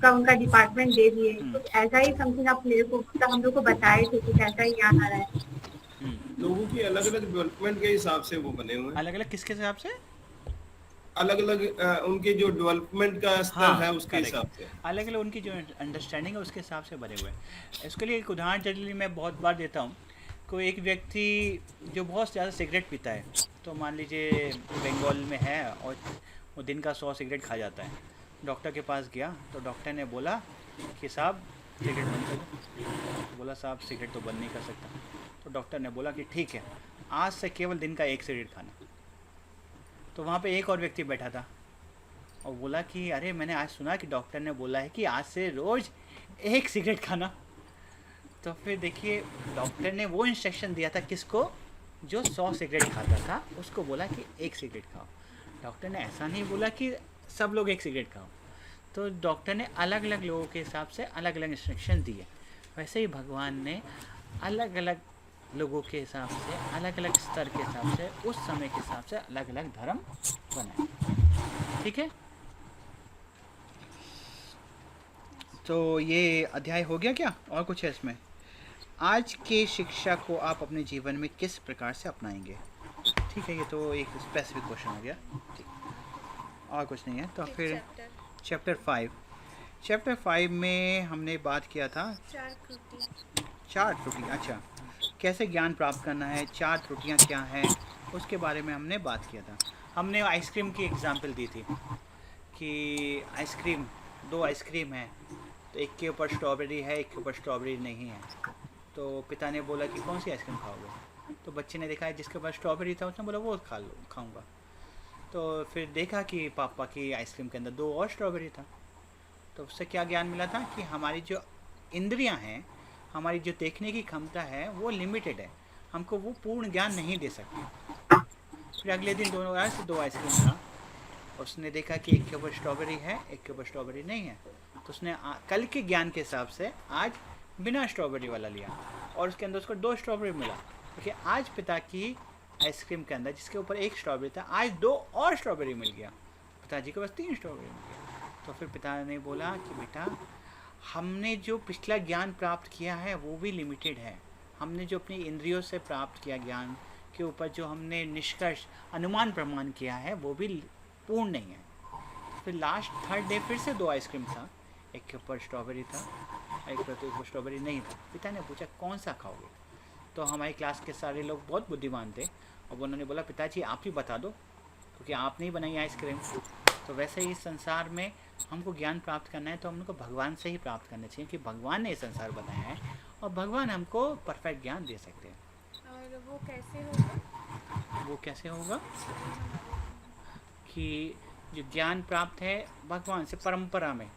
उनका डिपार्टमेंट दे दिए। तो ऐसा ही समथिंग आप मेरे को हम लोग को बताए थे, कुछ ऐसा ही याद आ रहा है। लोगों की अलग अलग डेवलपमेंट के हिसाब से वो बने हुए। अलग अलग किसके हिसाब से? अलग अलग उनके जो डेवलपमेंट का स्तर है उसके हिसाब से, अलग अलग उनकी जो अंडरस्टैंडिंग है उसके हिसाब से बने हुए हैं। इसके लिए एक उदाहरण जनरली मैं बहुत बार देता हूँ। कोई एक व्यक्ति जो बहुत ज़्यादा सिगरेट पीता है, तो मान लीजिए बंगाल में है और वो दिन का 100 सिगरेट खा जाता है। डॉक्टर के पास गया तो डॉक्टर ने बोला कि साहब सिगरेट बंद कर दो। बोला साहब सिगरेट तो बंद नहीं कर सकता। तो डॉक्टर ने बोला कि ठीक है, आज से केवल दिन का 1 सिगरेट खाना। तो वहाँ पे एक और व्यक्ति बैठा था और बोला कि अरे मैंने आज सुना कि डॉक्टर ने बोला है कि आज से रोज़ 1 सिगरेट खाना। तो फिर देखिए डॉक्टर ने वो इंस्ट्रक्शन दिया था किसको? जो 100 सिगरेट खाता था उसको बोला कि 1 सिगरेट खाओ। डॉक्टर ने ऐसा नहीं बोला कि सब लोग 1 सिगरेट खाओ। तो डॉक्टर ने अलग अलग लोगों के हिसाब से अलग अलग इंस्ट्रक्शन दिए। वैसे ही भगवान ने अलग अलग लोगों के हिसाब से, अलग अलग स्तर के हिसाब से, उस समय के हिसाब से अलग अलग धर्म बनाए। ठीक है, तो ये अध्याय हो गया क्या? और कुछ है इसमें? आज के शिक्षा को आप अपने जीवन में किस प्रकार से अपनाएंगे? ठीक है, ये तो एक स्पेसिफिक क्वेश्चन हो गया। ठीक, और कुछ नहीं है। तो फिर चैप्टर 5 में हमने बात किया था 4 त्रुटि। अच्छा, कैसे ज्ञान प्राप्त करना है, 4 त्रुटियां क्या हैं, उसके बारे में हमने बात किया था। हमने आइसक्रीम की एग्जांपल दी थी कि आइसक्रीम, 2 आइसक्रीम है, तो एक के ऊपर स्ट्रॉबेरी है, एक के ऊपर स्ट्रॉबेरी नहीं है। तो पिता ने बोला कि कौन सी आइसक्रीम खाओगे? तो बच्चे ने देखा जिसके पास स्ट्रॉबेरी था उसने बोला वो खाऊंगा। तो फिर देखा कि पापा की आइसक्रीम के अंदर 2 और स्ट्रॉबेरी था। तो उससे क्या ज्ञान मिला था कि हमारी जो इंद्रियां हैं, हमारी जो देखने की क्षमता है वो लिमिटेड है, हमको वो पूर्ण ज्ञान नहीं दे सकती। फिर अगले दिन दोनों से 2 आइसक्रीम था, उसने देखा कि एक के ऊपर स्ट्रॉबेरी है, एक के ऊपर स्ट्रॉबेरी नहीं है। तो उसने कल के ज्ञान के हिसाब से आज बिना स्ट्रॉबेरी वाला लिया और उसके अंदर उसको 2 स्ट्रॉबेरी मिला। देखिए आज पिता की आइसक्रीम के अंदर जिसके ऊपर 1 स्ट्रॉबेरी था, आज 2 और स्ट्रॉबेरी मिल गया। पिताजी के पास 3 स्ट्रॉबेरी मिल गया। तो फिर पिता ने बोला कि बेटा हमने जो पिछला ज्ञान प्राप्त किया है वो भी लिमिटेड है, हमने जो अपनी इंद्रियों से प्राप्त किया ज्ञान के ऊपर जो हमने निष्कर्ष अनुमान प्रमाण किया है वो भी पूर्ण नहीं है। फिर लास्ट थर्ड डे फिर से 2 आइसक्रीम था, एक के ऊपर स्ट्रॉबेरी था, एक पर स्ट्रॉबेरी नहीं था। पिता ने पूछा कौन सा खाओगे? तो हमारी क्लास के सारे लोग बहुत बुद्धिमान थे और उन्होंने बोला पिताजी आप ही बता दो क्योंकि आपने ही बनाई आइसक्रीम। तो वैसे ही संसार में हमको ज्ञान प्राप्त करना है तो हमको भगवान से ही प्राप्त करना चाहिए कि भगवान ने ये संसार बनाया है और भगवान हमको परफेक्ट ज्ञान दे सकते हैं। और वो कैसे होगा? वो कैसे होगा कि जो ज्ञान प्राप्त है भगवान से परंपरा में,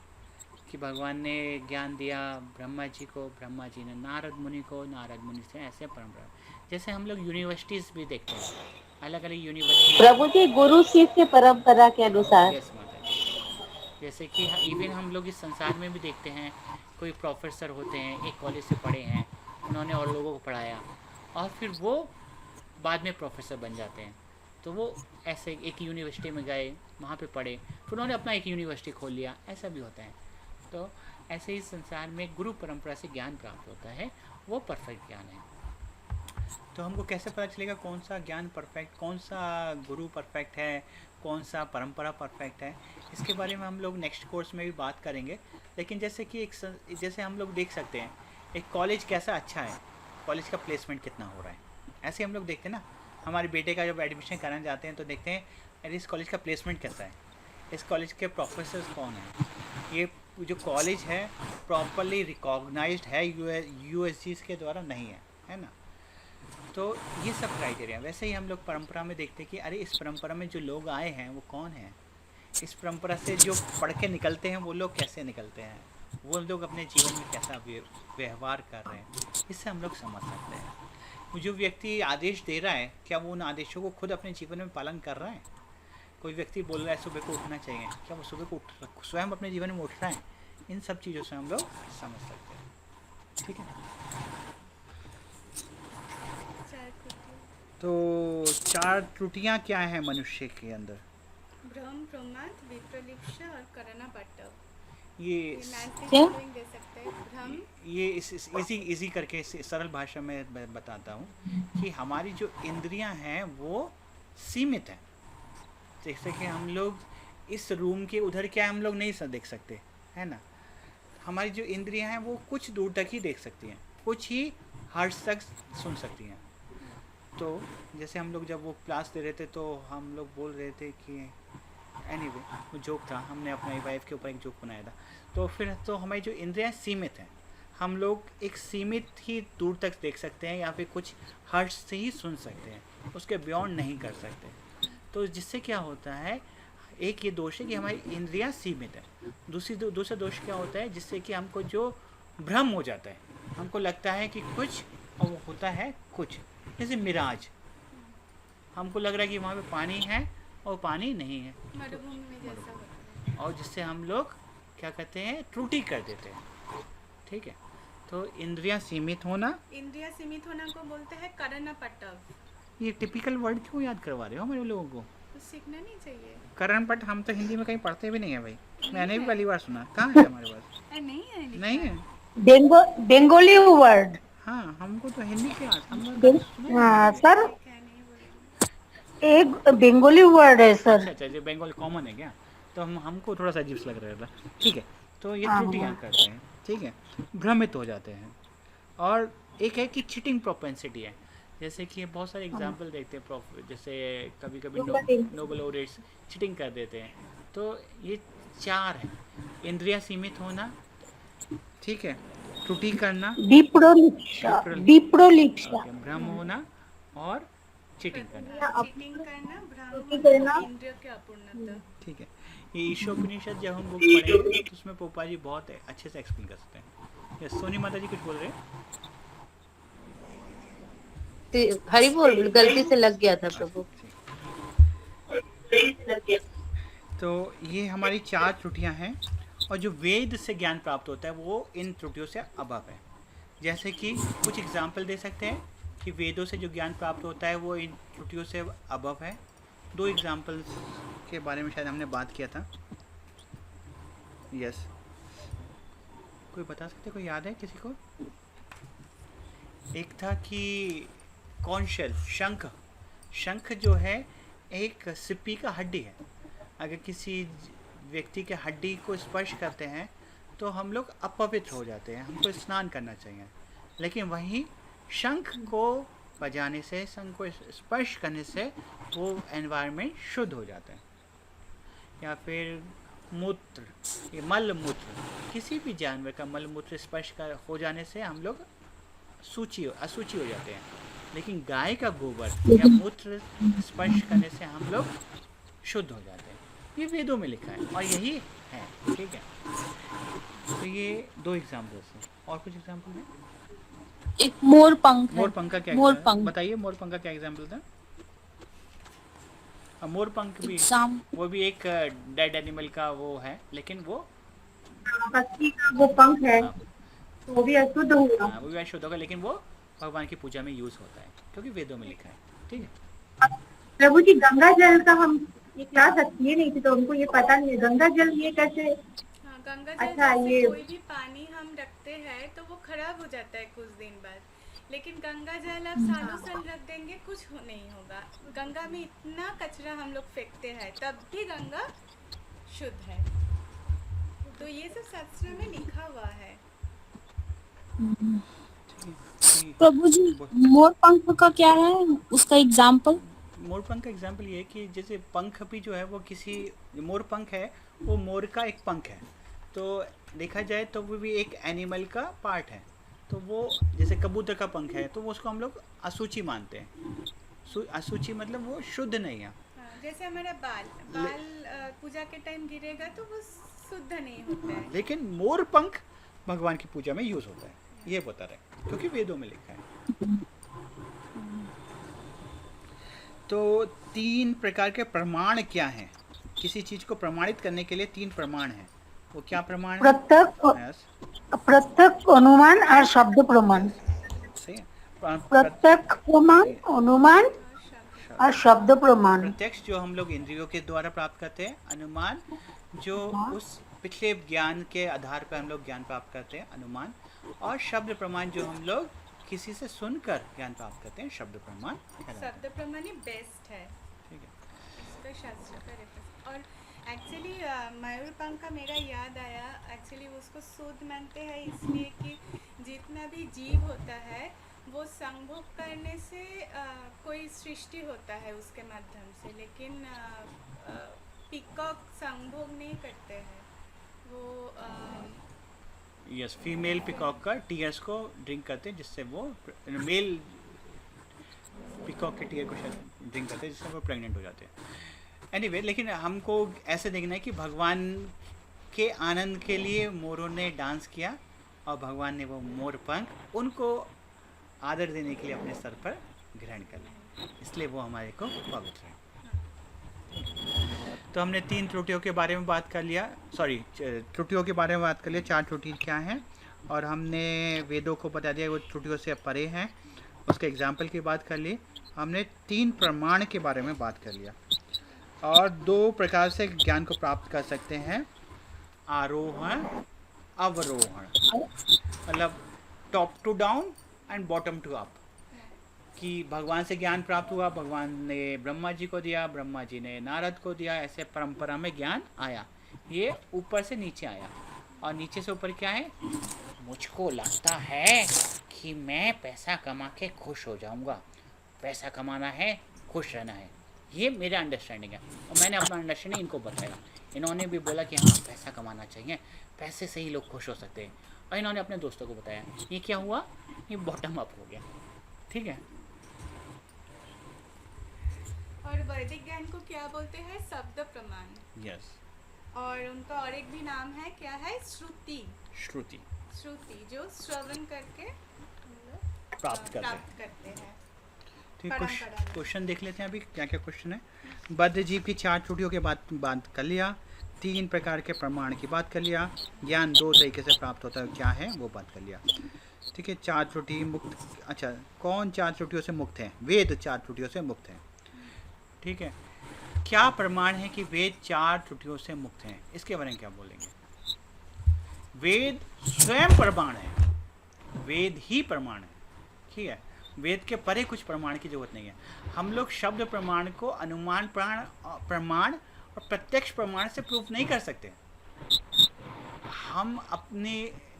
कि भगवान ने ज्ञान दिया ब्रह्मा जी को, ब्रह्मा जी ने नारद मुनि को, नारद मुनि से ऐसे परंपरा। जैसे हम लोग यूनिवर्सिटीज़ भी देखते हैं, अलग अलग यूनिवर्सिटी। प्रभु जी गुरु शिष्य परंपरा के अनुसार। यस माता जी। जैसे कि इवन हम लोग इस संसार में भी देखते हैं, कोई प्रोफेसर होते हैं, एक कॉलेज से पढ़े हैं, उन्होंने और लोगों को पढ़ाया और फिर वो बाद में प्रोफेसर बन जाते हैं। तो वो ऐसे एक यूनिवर्सिटी में गए, वहाँ पे पढ़े, फिर उन्होंने अपना एक यूनिवर्सिटी खोल लिया, ऐसा भी होता है। तो ऐसे ही संसार में गुरु परंपरा से ज्ञान प्राप्त होता है, वो परफेक्ट ज्ञान है। तो हमको कैसे पता चलेगा कौन सा ज्ञान परफेक्ट, कौन सा गुरु परफेक्ट है, कौन सा परंपरा परफेक्ट है, इसके बारे में हम लोग नेक्स्ट कोर्स में भी बात करेंगे। लेकिन जैसे कि जैसे हम लोग देख सकते हैं एक कॉलेज कैसा अच्छा है, कॉलेज का प्लेसमेंट कितना हो रहा है, ऐसे हम लोग देखते हैं ना। हमारे बेटे का जब एडमिशन कराने जाते हैं तो देखते हैं अरे इस कॉलेज का प्लेसमेंट कैसा है, इस कॉलेज के प्रोफेसर्स कौन हैं, ये जो कॉलेज है प्रॉपरली रिकॉग्नाइज्ड है यूएसजी के द्वारा नहीं है, है ना। तो ये सब क्राइटेरिया। वैसे ही हम लोग परंपरा में देखते हैं कि अरे इस परंपरा में जो लोग आए हैं वो कौन हैं, इस परंपरा से जो पढ़ के निकलते हैं वो लोग कैसे निकलते हैं, वो लोग अपने जीवन में कैसा व्यवहार कर रहे हैं, इससे हम लोग समझ सकते हैं। जो व्यक्ति आदेश दे रहा है क्या वो उन आदेशों को खुद अपने जीवन में पालन कर रहा है? कोई व्यक्ति बोल रहा है सुबह को उठना चाहिए, क्या वो सुबह को स्वयं अपने जीवन में उठ रहा है? इन सब चीज़ों से हम लोग समझ सकते हैं। ठीक है, तो 4 त्रुटियां क्या हैं मनुष्य के अंदर? भ्रम, प्रमाद, विप्रलिप्सा और करनापट्टव। ये क्या दे सकते हैं? भ्रम, ये इजी करके सरल भाषा में बताता हूँ कि हमारी जो इंद्रियां हैं वो सीमित हैं। जैसे कि हम लोग इस रूम के उधर क्या हम लोग नहीं देख सकते, है ना। हमारी जो इंद्रियां हैं वो कुछ दूर तक ही देख सकती हैं, कुछ ही हर्ष तक सुन सकती हैं। तो जैसे हम लोग जब वो क्लास दे रहे थे तो हम लोग बोल रहे थे कि एनीवे वो जोक था, हमने अपनी वाइफ के ऊपर एक जोक बनाया था। तो फिर तो हमारी जो इंद्रियां सीमित हैं, हम लोग एक सीमित ही दूर तक देख सकते हैं या फिर कुछ हर्ष से ही सुन सकते हैं, उसके बियॉन्ड नहीं कर सकते। तो जिससे क्या होता है, एक ये दोष है कि हमारी इंद्रियां सीमित है। दूसरा दोष क्या होता है, जिससे कि हमको जो भ्रम हो जाता है, हमको लगता है कि कुछ और वो होता है कुछ। जैसे मिराज, हमको लग रहा है कि वहाँ पे पानी है और पानी नहीं है, मरुभूमि में जैसा होता है। और जिससे हम लोग क्या कहते हैं त्रुटि कर देते हैं। ठीक है, तो इंद्रियां सीमित होना, इंद्रिया सीमित होना को बोलते हैं करनापट्टव। ये टिपिकल वर्ड क्यों याद करवा रहे हो हमारे लोगों को? कुछ सीखना नहीं चाहिए। करणपट हम तो हिंदी में कहीं पढ़ते भी नहीं है भाई, मैंने भी पहली बार सुना। कहाँ है हमारे पास? नहीं है, नहीं है। Bengali word. हाँ, हमको तो हिंदी के सर एक बेंगोली वर्ड है सर। अच्छा, ये बंगाल कॉमन है क्या? तो हमको थोड़ा सा अजीब लग रहा था। ठीक है, तो ये त्रुटियाँ करते हैं, ठीक है, भ्रमित हो जाते हैं। और एक है कि चीटिंग प्रोपेंसिटी है, जैसे कि बहुत सारे एग्जाम्पल देखते हैं, जैसे कभी कभी नोबेल laureates चीटिंग कर देते हैं। तो ये 4 है, इंद्रिया सीमित होना, ठीक है, त्रुटि करना, भ्रम होना और चीटिंग करना। इंद्रियों की अपूर्णता। ठीक है, ये ईशोपनिषद जब हम बुक पढ़ेंगे तो उसमें पोपा जी बहुत अच्छे से एक्सप्लेन कर सकते हैं। यस, सोनी माता जी कुछ बोल रहे हैं? हरि बोल, गलती से लग गया था प्रभु। तो ये हमारी 4 त्रुटियां हैं, और जो वेद से ज्ञान प्राप्त होता है वो इन त्रुटियों से अभव है। जैसे कि कुछ एग्जाम्पल दे सकते हैं कि वेदों से जो ज्ञान प्राप्त होता है वो इन त्रुटियों से अभव है। 2 एग्जाम्पल्स के बारे में शायद हमने बात किया था। यस, कोई बता सकते, कोई याद है किसी को? एक था कि कौन शेल, शंख। शंख जो है एक सिप्पी का हड्डी है। अगर किसी व्यक्ति के हड्डी को स्पर्श करते हैं तो हम लोग अपवित्र हो जाते हैं, हमको स्नान करना चाहिए। लेकिन वहीं शंख को बजाने से, शंख को स्पर्श करने से वो एनवायरनमेंट शुद्ध हो जाता है। या फिर मूत्र, ये मल मूत्र, किसी भी जानवर का मल मूत्र स्पर्श हो जाने से हम लोग अशुचि हो जाते हैं। लेकिन गाय का गोबर या मूत्र स्पर्श करने से हम लोग शुद्ध हो जाते हैं। ये वेदों में लिखा है और यही है, ठीक है। तो ये 2 एग्जाम्पल्स हैं, और कुछ एग्जाम्पल है? एक मोर पंख है। मोर पंख का क्या मोर example? पंख। बताइए मोर पंख का क्या एग्जाम्पल था? मोर पंख भी वो भी एक डेड एनिमल का वो है, लेकिन वो पक्षी का वो पंख है, तो वो भी अशुद्ध होगा। वो भी अशुद्ध होगा, लेकिन वो भगवान की पूजा में यूज होता है क्योंकि वेदों में लिखा है, ठीक है। प्रभु जी, गंगा जल का हम ये क्लास अच्छी नहीं थी तो हमको ये पता नहीं है, गंगा जल ये कैसे? हाँ, गंगा जल अच्छा, जैसे ये कोई भी पानी हम रखते हैं तो वो खराब हो जाता है कुछ दिन बाद, लेकिन गंगा जल आप सालों साल रख देंगे कुछ नहीं होगा। गंगा में इतना कचरा हम लोग फेंकते हैं तब भी गंगा शुद्ध है। तो ये सब शास्त्र में लिखा हुआ है। प्रभु जी, मोर पंख का क्या है उसका एग्जाम्पल? मोर पंख का एग्जाम्पल ये है कि जैसे पंख भी जो है वो किसी, मोर पंख है वो मोर का एक पंख है, तो देखा जाए तो वो भी एक एनिमल का पार्ट है। तो वो जैसे कबूतर का पंख है तो वो उसको हम लोग अशुचि मानते हैं। अशुचि मतलब वो शुद्ध नहीं है। हाँ, जैसे हमारा बाल पूजा के टाइम गिरेगा तो वो शुद्ध नहीं होता है। लेकिन मोर पंख भगवान की पूजा में यूज होता है, ये बता रहे क्योंकि वेदों में लिखा है। तो 3 प्रकार के प्रमाण क्या हैं? किसी चीज को प्रमाणित करने के लिए 3 प्रमाण हैं। वो क्या प्रमाण है? प्रत्यक्ष, अनुमान और शब्द प्रमाण। सही है। प्रत्यक्ष प्रमाण, अनुमान और शब्द प्रमाण। प्रत्यक्ष जो हम लोग इंद्रियों के द्वारा प्राप्त करते हैं, अनुमान जो उस पिछले ज्ञान के आधार पर हम लोग ज्ञान प्राप्त करते हैं, अनुमान, और शब्द प्रमाण जो हम लोग किसी से सुनकर ज्ञान प्राप्त करते हैं, शब्द प्रमाण। शब्द प्रमाण ही बेस्ट है, ठीक है। इसका शास्त्र का रेफरेंस। और एक्चुअली मयूर पंख का मेरा याद आया, एक्चुअली उसको शुद्ध मानते हैं इसलिए कि जितना भी जीव होता है वो संभोग करने से कोई सृष्टि होता है उसके माध्यम से, लेकिन पीकॉक संभोग नहीं करते हैं। वो यस, फीमेल पिकॉक का टीयर्स को ड्रिंक करते हैं जिससे वो, मेल पिकॉक के टीयर को शायद ड्रिंक करते हैं जिससे वो प्रेग्नेंट हो जाते हैं। एनीवे, लेकिन हमको ऐसे देखना है कि भगवान के आनंद के लिए मोरों ने डांस किया और भगवान ने वो मोर पंख उनको आदर देने के लिए अपने सर पर ग्रहण कर लिया, इसलिए वो हमारे को पवित्र है। तो हमने 3 त्रुटियों के बारे में बात कर लिया, त्रुटियों के बारे में बात कर लिया। 4 त्रुटि क्या हैं, और हमने वेदों को बता दिया वो त्रुटियों से परे हैं, उसके एग्जाम्पल की बात कर ली। हमने 3 प्रमाण के बारे में बात कर लिया, और 2 प्रकार से ज्ञान को प्राप्त कर सकते हैं, आरोहण अवरोहण, मतलब top to down and bottom to up. कि भगवान से ज्ञान प्राप्त हुआ, भगवान ने ब्रह्मा जी को दिया, ब्रह्मा जी ने नारद को दिया, ऐसे परंपरा में ज्ञान आया। ये ऊपर से नीचे आया, और नीचे से ऊपर क्या है? मुझको लगता है कि मैं पैसा कमा के खुश हो जाऊंगा, पैसा कमाना है, खुश रहना है, ये मेरा अंडरस्टैंडिंग है। और मैंने अपना अंडरस्टैंडिंग इनको बताया, इन्होंने भी बोला कि हाँ पैसा कमाना चाहिए, पैसे से ही लोग खुश हो सकते हैं, और इन्होंने अपने दोस्तों को बताया। ये क्या हुआ? ये बॉटम अप हो गया, ठीक है। और वैदिक ज्ञान को क्या बोलते हैं? शब्द प्रमाण। यस। और उनका और एक भी नाम है, क्या है? श्रुति। श्रुति, श्रुति जो श्रवण करके प्राप्त करते हैं। ठीक, क्वेश्चन देख लेते हैं अभी क्या क्या क्वेश्चन है। बद्ध जीव की 4 त्रुटियों के बात कर लिया, 3 प्रकार के प्रमाण की बात कर लिया, ज्ञान 2 तरीके से प्राप्त होता है क्या है वो बात कर लिया, ठीक है। 4 त्रुटि मुक्त, अच्छा कौन 4 त्रुटियों से मुक्त है? वेद 4 त्रुटियों से मुक्त है, ठीक है। क्या प्रमाण है कि वेद 4 त्रुटियों से मुक्त हैं? इसके बारे में क्या बोलेंगे? वेद स्वयं प्रमाण है, वेद ही प्रमाण है, ठीक है। वेद के परे कुछ प्रमाण की जरूरत नहीं है। हम लोग शब्द प्रमाण को अनुमान प्रमाण और प्रत्यक्ष प्रमाण से प्रूफ नहीं कर सकते। हम अपने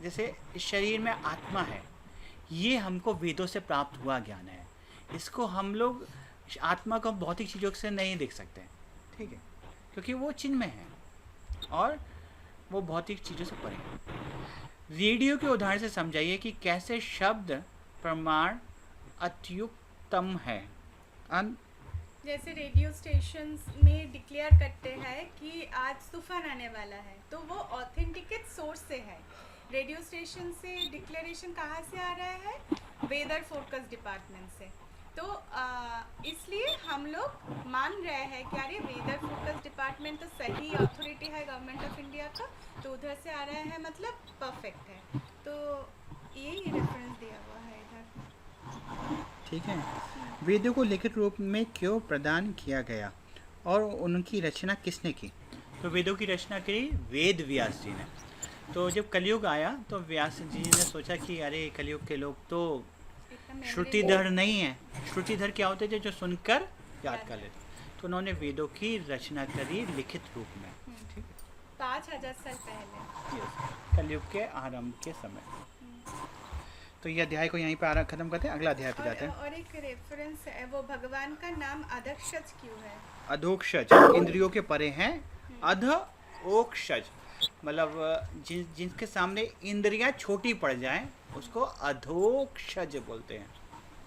जैसे इस शरीर में आत्मा है, ये हमको वेदों से प्राप्त हुआ ज्ञान है। इसको हम लोग आत्मा को भौतिक चीज़ों से नहीं देख सकते, ठीक है, क्योंकि वो चिन्मय है और वो भौतिक चीज़ों से परे है। रेडियो के उदाहरण से समझाइए कि कैसे शब्द प्रमाण अत्युत्तम है। जैसे रेडियो स्टेशन में डिक्लेयर करते हैं कि आज तूफान आने वाला है, तो वो ऑथेंटिकेट सोर्स से है। रेडियो स्टेशन से डिक्लेरेशन कहाँ से आ रहा है? वेदर फोरकास्ट डिपार्टमेंट से। तो इसलिए हम लोग मान रहे हैं कि अरे वेदर फोरकास्ट डिपार्टमेंट तो सही अथॉरिटी है गवर्नमेंट ऑफ इंडिया का, तो उधर से आ रहा है मतलब परफेक्ट है। तो यही रेफरेंस दिया हुआ है इधर, ठीक है। वेदों को लिखित रूप में क्यों प्रदान किया गया और उनकी रचना किसने की? तो वेदों की रचना करी वेद व्यास जी ने। तो जब कलयुग आया तो व्यास जी ने सोचा कि अरे कलयुग के लोग तो श्रुतिधर नहीं है। श्रुतिधर क्या होते थे? जो सुनकर याद कर लेते। तो उन्होंने वेदों की रचना करी लिखित रूप में, ठीक है, 5000 साल पहले, कलयुग के आरंभ के समय। तो ये अध्याय को यहीं पे खत्म करते हैं, अगला अध्याय पे जाते हैं। और एक रेफरेंस है, वो भगवान का नाम अधोक्षज क्यों है? अधोक्षज इंद्रियों के परे हैं। अध ओक्षज मतलब जिनके सामने इंद्रियां छोटी पड़ जाएं उसको अधोक्षज बोलते हैं।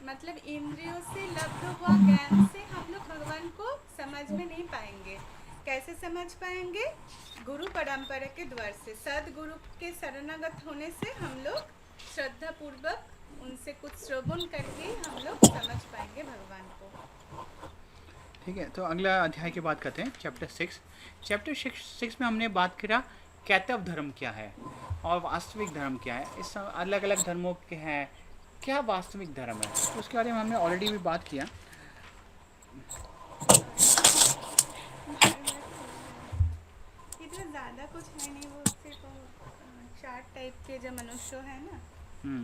मतलब इंद्रियों से लब्ध हुआ ज्ञान से हम लोग भगवान को समझ में नहीं पाएंगे। कैसे समझ पाएंगे? गुरु परंपरा के द्वार से, सदगुरु के शरणागत होने से हम लोग श्रद्धा पूर्वक उनसे कुछ श्रवण करके हम लोग समझ पाएंगे भगवान को। ठीक है, तो अगला अध्याय की बात करते हैं, चैप्टर 6। चैप्टर 6 में हमने बात किया कैतव धर्म क्या है और वास्तविक धर्म क्या है। इस अलग अलग धर्मों के हैं, क्या वास्तविक धर्म है, तो उसके बारे में हमने ऑलरेडी भी बात किया। इतना ज़्यादा कुछ है नहीं, वो सिर्फ 4 टाइप के जो मनुष्य है ना,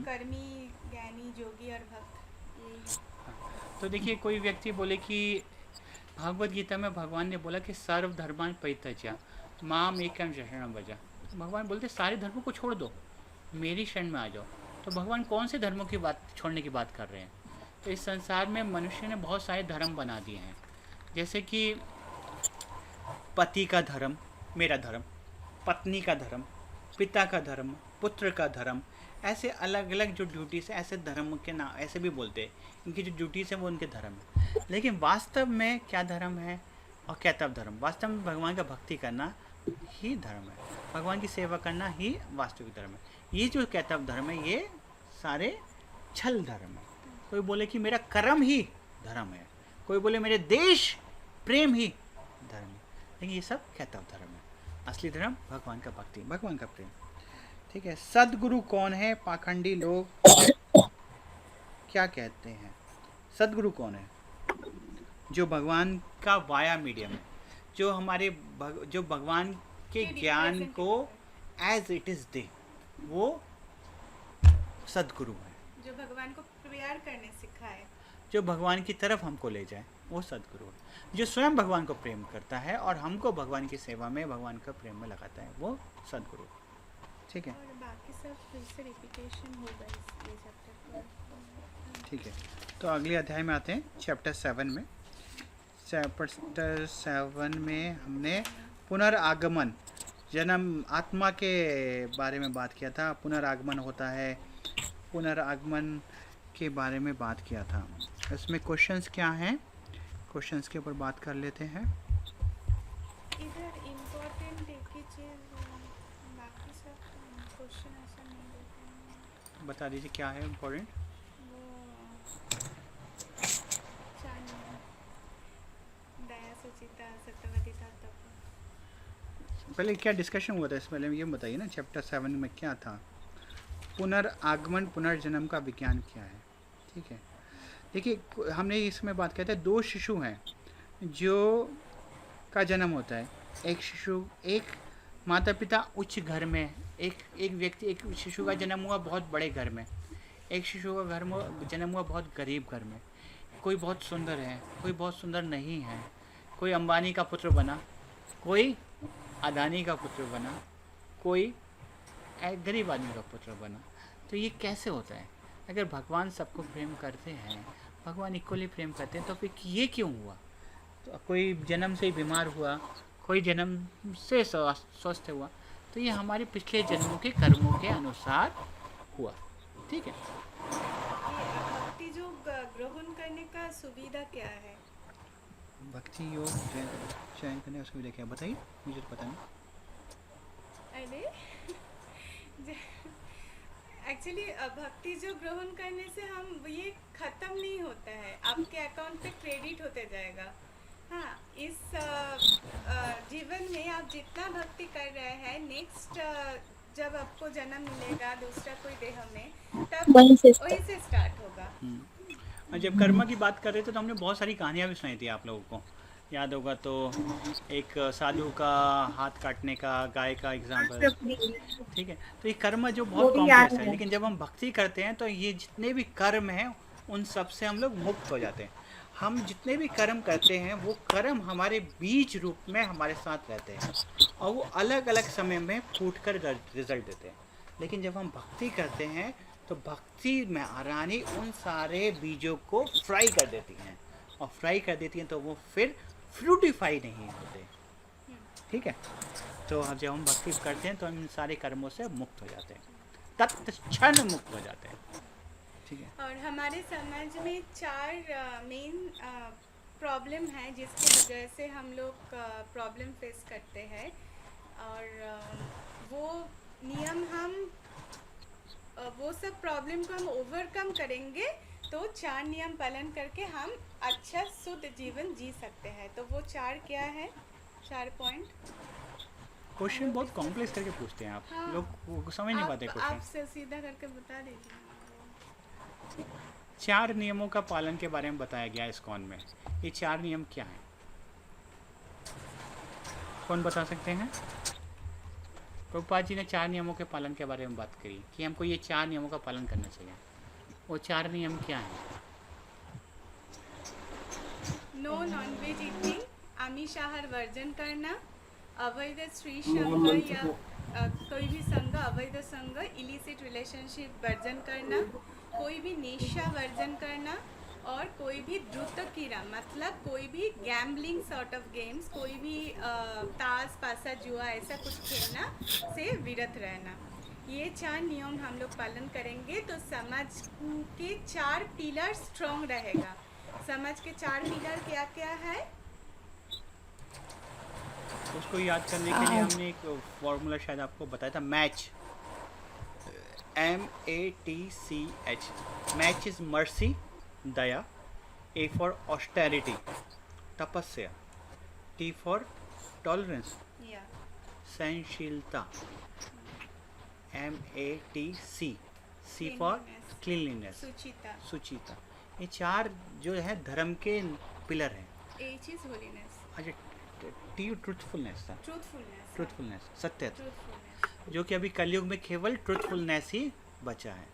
कर्मी, ज्ञानी, जोगी और भक्त, यही है। तो देखिए, कोई व्यक्ति बोले कि भागवत गीता में भगवान ने बोला कि सर्व धर्मान परित्यज्य माम एकम शरणं व्रज। भगवान बोलते सारे धर्मों को छोड़ दो, मेरी शरण में आ जाओ। तो भगवान कौन से धर्मों की बात छोड़ने की बात कर रहे हैं? तो इस संसार में मनुष्य ने बहुत सारे धर्म बना दिए हैं, जैसे कि पति का धर्म मेरा धर्म, पत्नी का धर्म, पिता का धर्म, पुत्र का धर्म, ऐसे अलग अलग जो ड्यूटीज है, ऐसे धर्म के नाम ऐसे भी बोलते हैं। इनकी जो ड्यूटीज है वो उनके धर्म है। लेकिन वास्तव में क्या धर्म है और कैतव धर्म? वास्तव में भगवान का भक्ति करना ही धर्म है, भगवान की सेवा करना ही वास्तविक धर्म है। ये जो कैतव धर्म है ये सारे छल धर्म है। कोई बोले कि मेरा कर्म ही धर्म है, कोई बोले मेरे देश प्रेम ही धर्म है, लेकिन ये सब कैतव धर्म है। असली धर्म भगवान का भक्ति, भगवान का प्रेम। ठीक है, सदगुरु कौन है? पाखंडी लोग क्या कहते हैं? सदगुरु कौन है? जो भगवान का वाया मीडियम है, जो हमारे जो भगवान के ज्ञान को एज इट इज दे, वो सदगुरु है। जो भगवान को प्यार करने सिखाए, जो भगवान की तरफ हमको ले जाए, वो सदगुरु है। जो स्वयं भगवान को प्रेम करता है और हमको भगवान की सेवा में, भगवान का प्रेम में लगाता है, वो सदगुरु। ठीक है, और बाकी सब फिर से रिपीटेशन होगा इस चैप्टर का। ठीक है, तो अगले अध्याय में आते हैं, चैप्टर 7 में। चैप्टर 7 में हमने पुनरागमन, जन्म, आत्मा के बारे में बात किया था। पुनरागमन होता है, पुनरागमन के बारे में बात किया था। इसमें क्वेश्चंस क्या हैं, क्वेश्चंस के ऊपर बात कर लेते हैं। इधर इम्पोर्टेंट एक ही चीज़, बाकी सब क्वेश्चन ऐसा नहीं देते हैं। बता दीजिए क्या है इम्पोर्टेंट। वो दया सुचिता सत्यवतिता तप। पहले क्या डिस्कशन हुआ था इस पहले ये बताइए ना, चैप्टर 7 में क्या था? पुनरागमन, पुनर्जन्म का विज्ञान क्या है? ठीक है, देखिए हमने इसमें बात किया था, 2 शिशु हैं जो का जन्म होता है। एक शिशु, एक माता पिता उच्च घर में, एक व्यक्ति, एक शिशु का जन्म हुआ बहुत बड़े घर में, एक शिशु का जन्म हुआ बहुत गरीब घर में। कोई बहुत सुंदर है, कोई बहुत सुंदर नहीं है, कोई अंबानी का पुत्र बना, कोई अदानी का पुत्र बना, कोई गरीब आदमी का पुत्र बना। तो ये कैसे होता है? अगर भगवान सबको प्रेम करते हैं, भगवान इक्वली प्रेम करते हैं, तो फिर ये क्यों हुआ? तो कोई जन्म से ही बीमार हुआ, कोई जन्म से स्वस्थ हुआ, तो ये हमारे पिछले जन्मों के कर्मों के अनुसार हुआ। ठीक है। भक्ति योग ग्रहण करने का सुविधा क्या है? भक्ति योग चयन करने का सुविधा क्या, बताइए, मुझे तो पता नहीं। अरे एक्चुअली भक्ति योग ग्रहण करने से हम ये ख़त्म नहीं होता है, आपके अकाउंट पे क्रेडिट होते जाएगा। हाँ, इस जीवन में आप जितना भक्ति कर रहे हैं, नेक्स्ट जब आपको जन्म मिलेगा दूसरा कोई देह में, तब वही से स्टार्ट होगा। और जब कर्म की बात कर रहे थे तो हमने बहुत सारी कहानियाँ भी सुनाई थी आप लोगों को, याद होगा तो एक साधु का हाथ काटने का, गाय का एग्जाम्पल। ठीक है, तो ये कर्म जो बहुत कॉम्प्लेक्स है, लेकिन जब हम भक्ति करते हैं तो ये जितने भी कर्म हैं उन सब से हम लोग मुक्त हो जाते हैं। हम जितने भी कर्म करते हैं वो कर्म हमारे बीज रूप में हमारे साथ रहते हैं और वो अलग अलग समय में फूट कर रिजल्ट देते हैं। लेकिन जब हम भक्ति करते हैं तो भक्ति में रानी उन सारे बीजों को फ्राई कर देती हैं, और फ्राई कर देती हैं तो वो फिर फ्रूटिफाई नहीं होते। ठीक है, तो जब हम भक्ति करते हैं तो हम इन सारे कर्मों से मुक्त हो जाते हैं, तत्क्षण मुक्त हो जाते हैं। ठीक है। और हमारे समाज में 4 मेन प्रॉब्लम है जिसकी वजह से हम लोग प्रॉब्लम फेस करते हैं, और वो नियम हम वो सब प्रॉब्लम को हम ओवरकम करेंगे तो 4 नियम पालन करके हम अच्छा शुद्ध जीवन जी सकते हैं। तो वो 4 क्या है? 4 पॉइंट। क्वेश्चन बहुत कॉम्प्लेक्स करके पूछते हैं आप। हाँ, लोग समझ नहीं पाते क्वेश्चन। आप सीधा करके बता दीजिए। 4 नियमों का पालन के बारे में बताया गया इस्कॉन में। ये 4 नियम क्या हैं? कौन बता सकते हैं? प्रभुपाद जी ने 4 नियमों के पालन के बारे में बात करी कि हमको ये 4 नियमों का पालन करना चाहिए। वो 4 नियम क्या हैं? नो नॉनवेज ईटिंग, आमिष आहार वर्जन करना, अवैध स्त्री संग या कोई भी संग, अवैध संग, इलिसिट रिलेशनशिप वर्जन करना, कोई भी नेशा वर्जन करना, और कोई भी द्रुत कीड़ा मतलब कोई भी गैम्बलिंग सॉर्ट ऑफ गेम्स, कोई भी ताश पासा जुआ ऐसा कुछ खेलना से विरत रहना। ये 4 नियम हम लोग पालन करेंगे तो समाज के 4 पिलर स्ट्रॉन्ग रहेगा। समाज के 4 पिलर क्या क्या है उसको याद करने के लिए हमने एक फॉर्मूला शायद आपको बताया था, match, MATCH। Match is mercy, Daya, A for austerity, तपस्या, T for tolerance, सहनशीलता, MATC, C for cleanliness, सुचिता। ये 4 जो है धर्म के पिलर हैं। H is holiness। अच्छा, T ट्रूथफुलनेस था, ट्रूथफुलनेस, सत्यता, जो कि अभी कलयुग में केवल ट्रूथफुलनेस ही बचा है।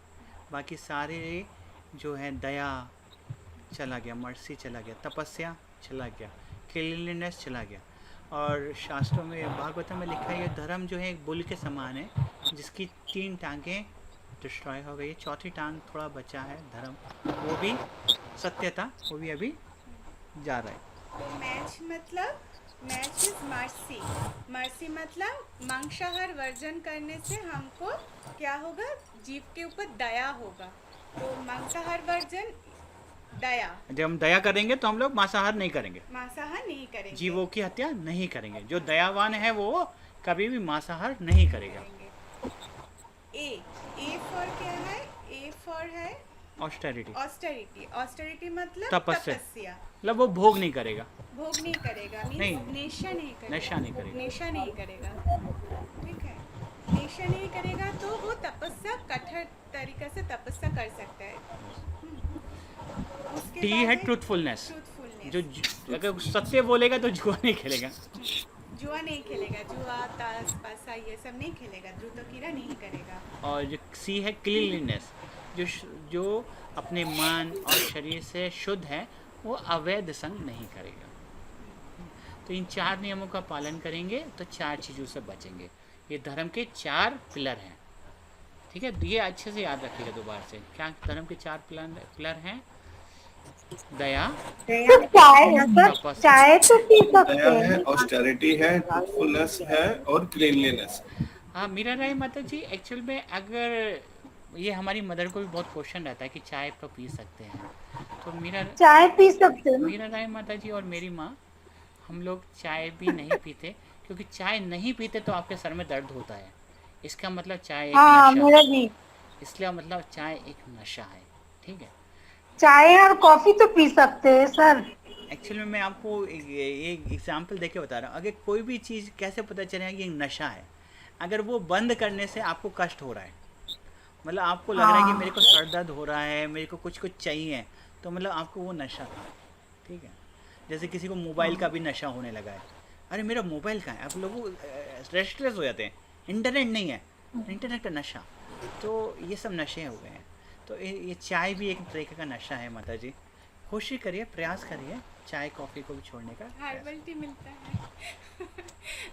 बाकी सारे जो है दया चला गया, मर्सी चला गया, तपस्या चला गया, क्लीनलीनेस चला गया। और शास्त्रों में भागवतम में लिखा है ये धर्म जो है एक बुल के समान है जिसकी 3 टांगें डिस्ट्रॉय हो गई, 4थी टांग थोड़ा बचा है धर्म, वो भी सत्यता, वो भी अभी जा रहा है। तो मैच इज मर्सी। मर्सी मतलब मांसाहार वर्जन करने से हमको क्या होगा? जीव के ऊपर दया होगा। तो मांसाहार वर्जन, दया। जब हम दया करेंगे तो हम लोग मांसाहार नहीं करेंगे, मांसाहार नहीं करेंगे, जीवों की हत्या नहीं करेंगे। जो दयावान है वो कभी भी मांसाहार नहीं करेगा। ए फॉर क्या है? ए फॉर है ऑस्टेरिटी। ऑस्टेरिटी मतलब तपस्या, मतलब वो भोग नहीं करेगा, नहीं, नेशा नहीं करेगा। ठीक है, नेशा नहीं करेगा तो वो तपस्या कठोर तरीके से तपस्या कर सकता है। टी है ट्रूथफुलनेस, जो अगर सत्य बोलेगा तो जुआ नहीं खेलेगा। जुआ नहीं खेलेगा, जुआ ताश पासा ये सब नहीं खेलेगा, ध्रुव तो कीड़ा नहीं करेगा। और जो सी है क्लीनलीनेस, जो अपने मन और शरीर से शुद्ध है, वो अवैध संग नहीं करेगा। तो इन 4 नियमों का पालन करेंगे तो 4 चीज़ों से बचेंगे। ये धर्म के 4 पिलर हैं, ठीक है। ये अच्छे से याद रखिएगा दोबारा से। क्या धर्म के 4 पिलर हैं? दया, चाय चाय तो पी सकते दया हैं। है, ऑस्टेरिटी है, ट्रूथफुलनेस है और क्लीनलीनेस। हाँ मीरा राय माता जी, एक्चुअल में अगर ये हमारी मदर को भी बहुत क्वेश्चन रहता है कि चाय तो पी सकते हैं, तो चाय पी सकते हैं। मीरा राय माता जी और मेरी माँ, हम लोग चाय भी नहीं पीते, क्योंकि चाय नहीं पीते तो आपके सर में दर्द होता है। इसका मतलब चाय एक हाँ नशा मेरा है। भी। इसलिए मतलब चाय एक नशा है, ठीक है। चाय और कॉफी तो पी सकते हैं सर। एक्चुअली मैं आपको एक एग्जांपल देके बता रहा हूँ। अगर कोई भी चीज़ कैसे पता चलेगा कि ये नशा है? अगर वो बंद करने से आपको कष्ट हो रहा है, मतलब आपको लग रहा है कि मेरे को सर दर्द हो रहा है, मेरे को कुछ चाहिए, तो मतलब आपको वो नशा था, ठीक है। जैसे किसी को मोबाइल का भी नशा होने लगा है, अरे मेरा मोबाइल कहाँ है, आप लोग रेस्टलेस हो जाते हैं, इंटरनेट नहीं है, इंटरनेट का नशा। तो ये सब नशे हो गए हैं। तो ये चाय भी एक तरीके का नशा है माता जी। कोशिश करिए, प्रयास करिए चाय कॉफ़ी को भी छोड़ने का। हर्बल टी मिलता है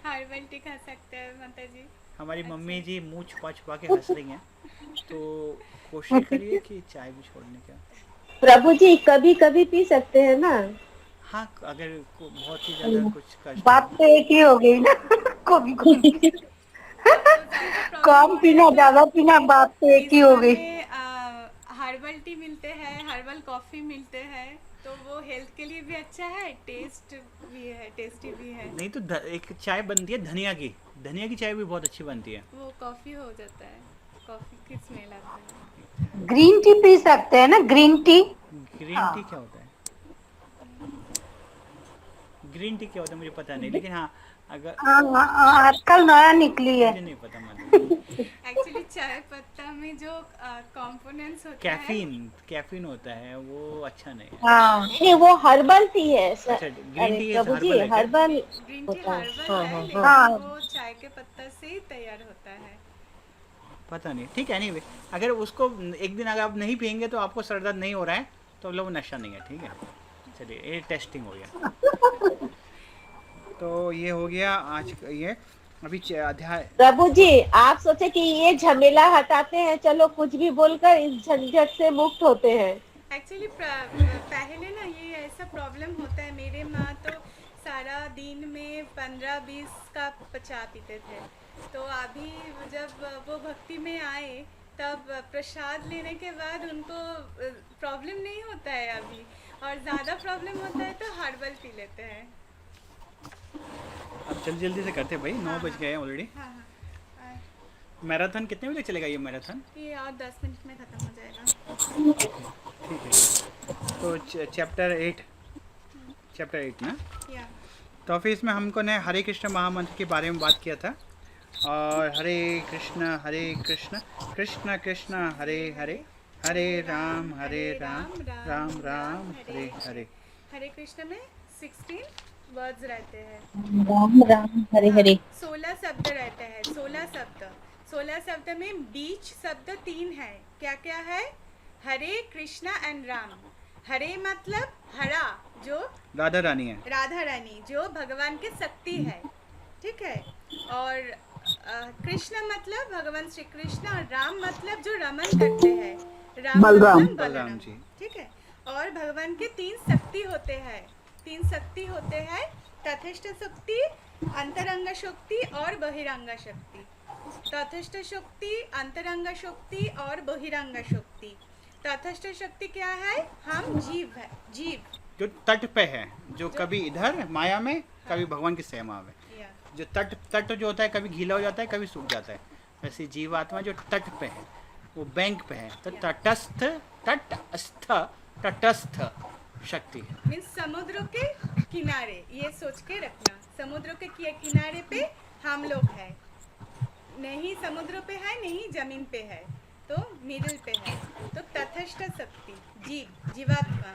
हर्बल टी खा सकते हैं माता जी। हमारी मम्मी जी मुँह छुपा छुपा के हंस रही हैं, तो कोशिश करिए कि चाय भी छोड़ने का। प्रभु जी कभी कभी पी सकते हैं ना? हाँ, अगर बहुत ही ज़्यादा कुछ कष्ट बात तो एक ही हो गई ना कभी कभी कम पीना ज्यादा पीना, बात तो एक ही हो गई। हर्बल टी मिलते हैं, हर्बल कॉफ़ी मिलते हैं, तो वो हेल्थ के लिए भी अच्छा है, टेस्ट भी है, टेस्टी भी है। नहीं तो एक चाय बनती है धनिया की चाय भी बहुत अच्छी बनती है। वो कॉफ़ी हो जाता है, कॉफ़ी की स्मेल आता है। ग्रीन टी पी सकते हैं ना, ग्रीन टी। ग्रीन टी क्या होता है? ग्रीन टी क्या होता है मुझे पता नहीं, लेकिन हाँ अगर आजकल नया निकली है। मुझे नहीं पता मतलब। एक्चुअली चाय पत्ता में जो कंपोनेंट्स होते हैं, कैफीन होता है, वो अच्छा नहीं है। हाँ नहीं वो हर्बल टी है सर। अच्छा, ग्रीन टी प्रभु जी हर्बल है। हर्बल ग्रीन टी होता है। हर्बल हाँ, है, हाँ, लेकिन हाँ। वो चाय के पत्ता से ही तैयार होता है। पता नहीं, ठीक है। नहीं, अगर उसको एक दिन अगर आप नहीं पियेंगे तो आपको सर दर्द नहीं हो रहा है, तो मतलब वो नशा नहीं है, ठीक है। चलिए, ये टेस्टिंग हो गया। तो ये हो गया आज का ये अभी अध्याय। प्रभु जी आप सोचे कि ये झमेला हटाते हैं, चलो कुछ भी बोलकर इस झंझट से मुक्त होते हैं। एक्चुअली पहले ना ये ऐसा प्रॉब्लम होता है, मेरे माँ तो सारा दिन में 15-20 कप चाय पीते थे। तो अभी जब वो भक्ति में आए, तब प्रसाद लेने के बाद उनको प्रॉब्लम नहीं होता है अभी, और ज़्यादा प्रॉब्लम होता है तो हर्बल पी लेते हैं। अब जल्दी से करते हैं भाई, 9 बज गए हैं ऑलरेडी। हाँ हाँ, मैराथन कितने बजे चलेगा ये मैराथन? ये और 10 मिनट में ख़त्म हो जाएगा। ठीक है। तो चैप्टर 8 ना। या तो फिर इसमें हमको ने हरे कृष्ण महामंत्र के बारे में बात किया था, और हरे कृष्ण कृष्ण कृष्ण हरे हरे, हरे राम राम राम हरे हरे। हरे कृष्ण में 16 वर्ड्स रहते हैं, राम राम हरे हरे। 16 शब्द रहते हैं, 16 शब्द में बीच शब्द 3 है। क्या क्या है? हरे कृष्णा एंड राम। हरे मतलब हरा, जो राधा रानी है, राधा रानी जो भगवान की शक्ति है, ठीक है। और कृष्ण मतलब भगवान श्री कृष्ण, और राम मतलब जो रमन करते हैं, राम बलराम। बलराम जी। ठीक है। और भगवान के 3 शक्ति होते हैं, तथस्थ शक्ति, अंतरंग शक्ति और बहिरंग शक्ति। तथस्थ शक्ति, अंतरंग शक्ति और बहिरंग शक्ति। तथस्थ शक्ति क्या है? हम जीव जो तट पे है, जो कभी इधर माया में, कभी भगवान की सेवा में। या जो तट जो होता है, कभी गीला हो जाता है, कभी सूख जाता है। वैसे जीवात्मा जो तट पे है, वो बैंक पे है, तो तटस्थ शक्ति है। मीन्स समुद्र के किनारे, ये सोच के रखना, समुद्र के किनारे पे हम लोग हैं, नहीं समुद्र पे है, नहीं जमीन पे है, तो मिडिल पे है। तो तथस्थ शक्ति, जीवात्मा।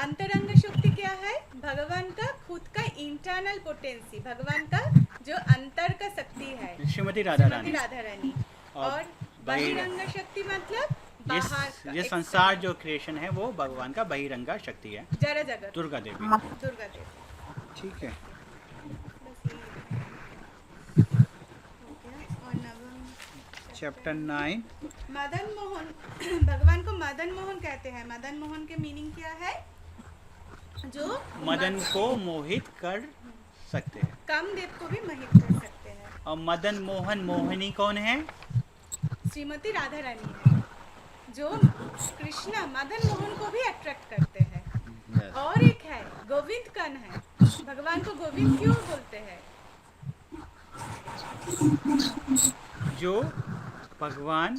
अंतरंग शक्ति क्या है? भगवान का खुद का इंटरनल पोटेंसी, भगवान का जो अंतर का शक्ति है, श्रीमती राधा श्रीमती रानी। राधा रानी। और और बहिरंग शक्ति मतलब बाहर का, ये संसार जो क्रिएशन है वो भगवान का बहिरंगा शक्ति है, जड़ जगत, दुर्गा देवी। दुर्गा देवी। ठीक है। बस यही है। हो गया। और नवम चैप्टर 9 मदन मोहन, भगवान को मदन मोहन कहते हैं। मदन मोहन के मीनिंग क्या है? जो मदन को मोहित कर सकते हैं। कामदेव को भी मोहित कर सकते हैं। और मदन मोहन मोहिनी कौन है? श्रीमती राधा रानी है, जो कृष्णा मदन मोहन को भी अट्रैक्ट करते हैं। और एक है गोविंद कन है। भगवान को गोविंद क्यों बोलते हैं? जो भगवान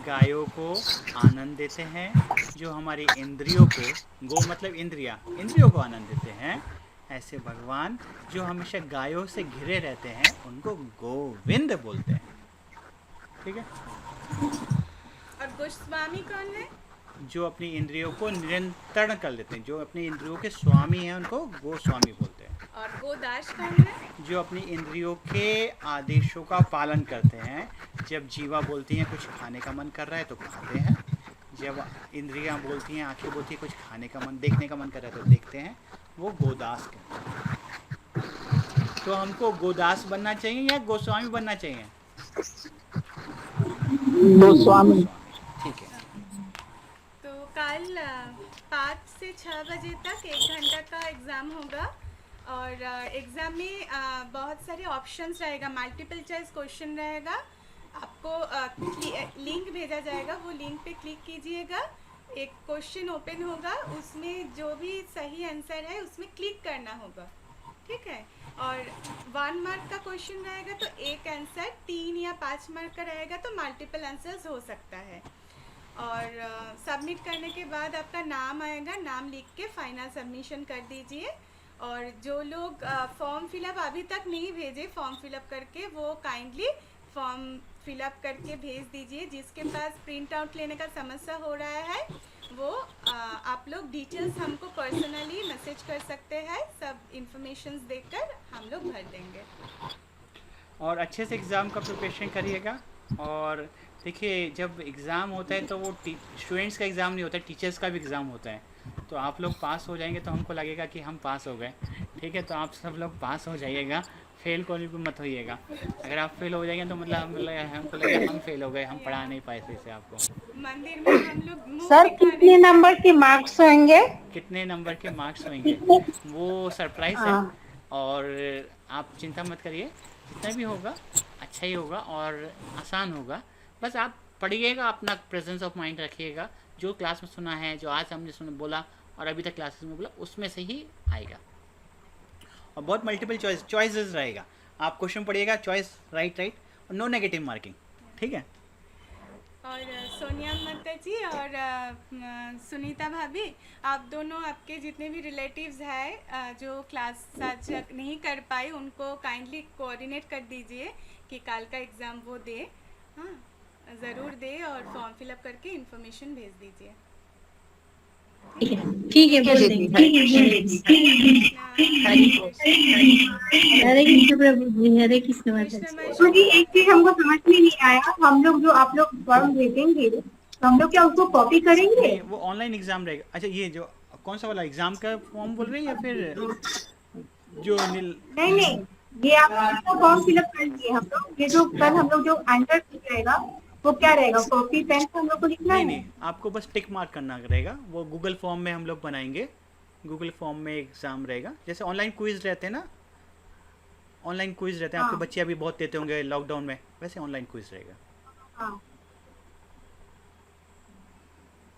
गायों को आनंद देते हैं, जो हमारी इंद्रियों को, गो मतलब इंद्रियों को आनंद देते हैं, ऐसे भगवान जो हमेशा गायों से घिरे रहते हैं उनको गोविंद बोलते हैं। ठीक है। और गोस्वामी कौन है? जो अपनी इंद्रियों को नियंत्रण कर लेते हैं, जो अपनी इंद्रियों के स्वामी हैं उनको गोस्वामी बोलते हैं। और गोदास कौन है? जो अपनी इंद्रियों के आदेशों का पालन करते हैं। जब जीवा बोलती हैं कुछ खाने का मन कर रहा है तो खाते हैं, जब इंद्रियां बोलती हैं, आंखें बोलती हैं कुछ खाने का मन, देखने का मन कर रहा है तो देखते हैं, वो गोदास कहते हैं। तो हमको गोदास बनना चाहिए या गोस्वामी बनना चाहिए? गोस्वामी। ठीक है। तो कल 5 से 6 बजे तक 1 घंटा का एग्ज़ाम होगा। और एग्ज़ाम में बहुत सारे ऑप्शंस रहेगा, मल्टीपल चॉइस क्वेश्चन रहेगा। आपको लिंक भेजा जाएगा, वो लिंक पे क्लिक कीजिएगा, एक क्वेश्चन ओपन होगा, उसमें जो भी सही आंसर है उसमें क्लिक करना होगा। ठीक है। और 1 मार्क का क्वेश्चन रहेगा तो एक आंसर, 3 या 5 मार्क का रहेगा तो मल्टीपल आंसर्स हो सकता है। और सबमिट करने के बाद आपका नाम आएगा, नाम लिख के फाइनल सबमिशन कर दीजिए। और जो लोग फॉर्म फिलअप अभी तक नहीं भेजे, फॉर्म फिलअप करके वो काइंडली फॉर्म फिलअप करके भेज दीजिए। जिसके पास प्रिंट आउट लेने का समस्या हो रहा है वो आप लोग डिटेल्स हमको पर्सनली मैसेज कर सकते हैं, सब इंफॉर्मेशंस देकर हम लोग भर देंगे। और अच्छे से एग्ज़ाम का प्रिपरेशन करिएगा। और देखिए जब एग्ज़ाम होता है तो वो स्टूडेंट्स का एग्ज़ाम नहीं होता है, टीचर्स का भी एग्ज़ाम होता है। तो आप लोग पास हो जाएंगे तो हमको लगेगा कि हम पास हो गए। ठीक है। तो आप सब लोग पास हो जाइएगा, फेल को भी मत होइएगा। अगर आप फेल हो जाएंगे तो मतलब हमको लगेगा हम फेल हो गए, हम पढ़ा नहीं पाए सही से आपको। मंदिर में हम लोग सर कितने नंबर के मार्क्स होंगे? कितने नंबर के मार्क्स होंगे वो सरप्राइज है। और आप चिंता मत करिए, जितना भी होगा अच्छा ही होगा और आसान होगा। बस आप पढ़िएगा, अपना प्रेजेंस ऑफ माइंड रखिएगा, जो क्लास में सुना है, जो आज हमने बोला और अभी तक क्लासेस में बोला उसमें से ही आएगा। और बहुत मल्टीपल चॉइसेस रहेगा। आप क्वेश्चन पढ़िएगा, चॉइस राइट और नो नेगेटिव मार्किंग। ठीक है। और सोनिया माता जी और सुनीता भाभी, आप दोनों, आपके जितने भी रिलेटिव्स हैं जो क्लास आज नहीं कर पाए, उनको काइंडली कोऑर्डिनेट कर दीजिए कि कल का एग्ज़ाम वो दे। हाँ, ज़रूर दे और फॉर्म फिलअप करके इन्फॉर्मेशन भेज दीजिए। ठीक है, बोल देंगे। हरे कृष्ण प्रभु जी, हरे कृष्ण माता जी। तो जी एक चीज हमको समझ में नहीं आया, हम लोग जो आप लोग फॉर्म भेजेंगे तो हम लोग क्या उसको कॉपी करेंगे? नहीं, वो ऑनलाइन एग्जाम रहेगा। अच्छा, ये जो कौन सा वाला एग्जाम का फॉर्म बोल रहे हैं या फिर जो नहीं, ये आप फॉर्म फिलअप कर दिए हम लोग। ये जो कल हम लोग जो आंसर जाएगा वो क्या रहेगा? कॉपी पेन से हम लोग को लिखना है? नहीं, आपको बस टिक मार्क करना रहेगा। वो गूगल फॉर्म में हम लोग बनाएंगे, गूगल फॉर्म में एग्जाम रहेगा। जैसे ऑनलाइन क्विज रहते हैं ना, ऑनलाइन क्विज रहते हैं, आपके बच्चे अभी बहुत देते होंगे लॉकडाउन में, वैसे ऑनलाइन क्विज रहेगा।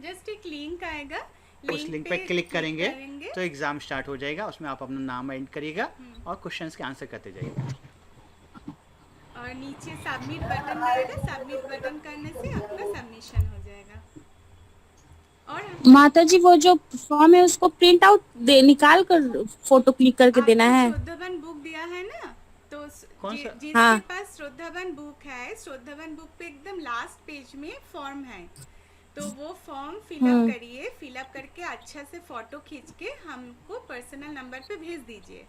जस्ट एक लिंक आएगा, उस लिंक पे क्लिक करेंगे तो एग्जाम स्टार्ट हो जाएगा। उसमें आप अपना नाम एंटर करिएगा और क्वेश्चंस के आंसर करते जाइएगा। और नीचे सबमिट बटन रहेगा, सबमिट बटन करने से आपका सबमिशन हो जाएगा। और माता जी वो जो फॉर्म है उसको प्रिंट आउट निकाल कर फोटो क्लिक करके देना है? श्रद्धावन बुक दिया है ना, तो जिसके पास श्रद्धावन बुक है, श्रद्धावन बुक पे एकदम लास्ट पेज में फॉर्म है, तो वो फॉर्म फिलअप करिए, फिलअप करके अच्छा से फोटो खींच के हमको पर्सनल नंबर पे भेज दीजिए।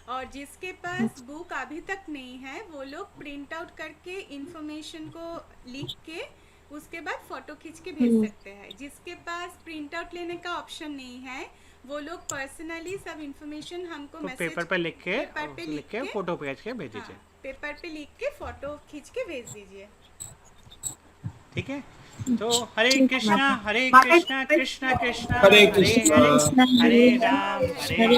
और जिसके पास बुक अभी तक नहीं है वो लोग प्रिंट आउट करके इंफॉर्मेशन को लिख के उसके बाद फोटो खींच के भेज सकते हैं। जिसके पास प्रिंट आउट लेने का ऑप्शन नहीं है वो लोग पर्सनली सब इंफॉर्मेशन हमको तो मैसेज पेपर पे लिख पेपर पे के फोटो भेज के भेज दीजिए। पेपर पे लिख के फोटो खींच के भेज दीजिए। ठीक है। तो हरे कृष्णा कृष्णा कृष्णा हरे कृष्णा हरे राम हरे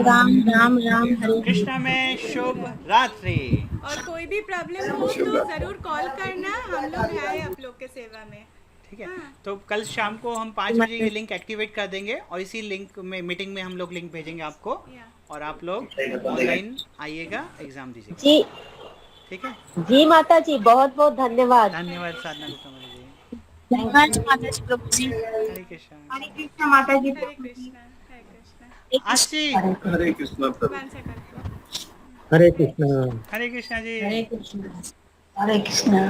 राम राम राम हरे कृष्णा में शुभ रात्रि। और कोई भी प्रॉब्लम हो तो जरूर कॉल करना, हम लोग हैं आप लोग के सेवा में। ठीक है। तो कल शाम को हम 5 बजे ये लिंक एक्टिवेट कर देंगे और इसी लिंक में मीटिंग में हम लोग लिंक भेजेंगे आपको और आप लोग ऑनलाइन आइएगा, एग्जाम दीजिएगा। जी ठीक है जी माता जी, बहुत बहुत धन्यवाद। धन्यवाद साधना गुप्ता जी। धन्यवाद माता जी प्रभु जी। हरे कृष्णा हरे कृष्णा माता जी। हरे कृष्णा हरे कृष्णा। आशी हरे कृष्णा वांछा करते हरे कृष्णा। हरे कृष्णा जी। हरे कृष्णा हरे कृष्णा।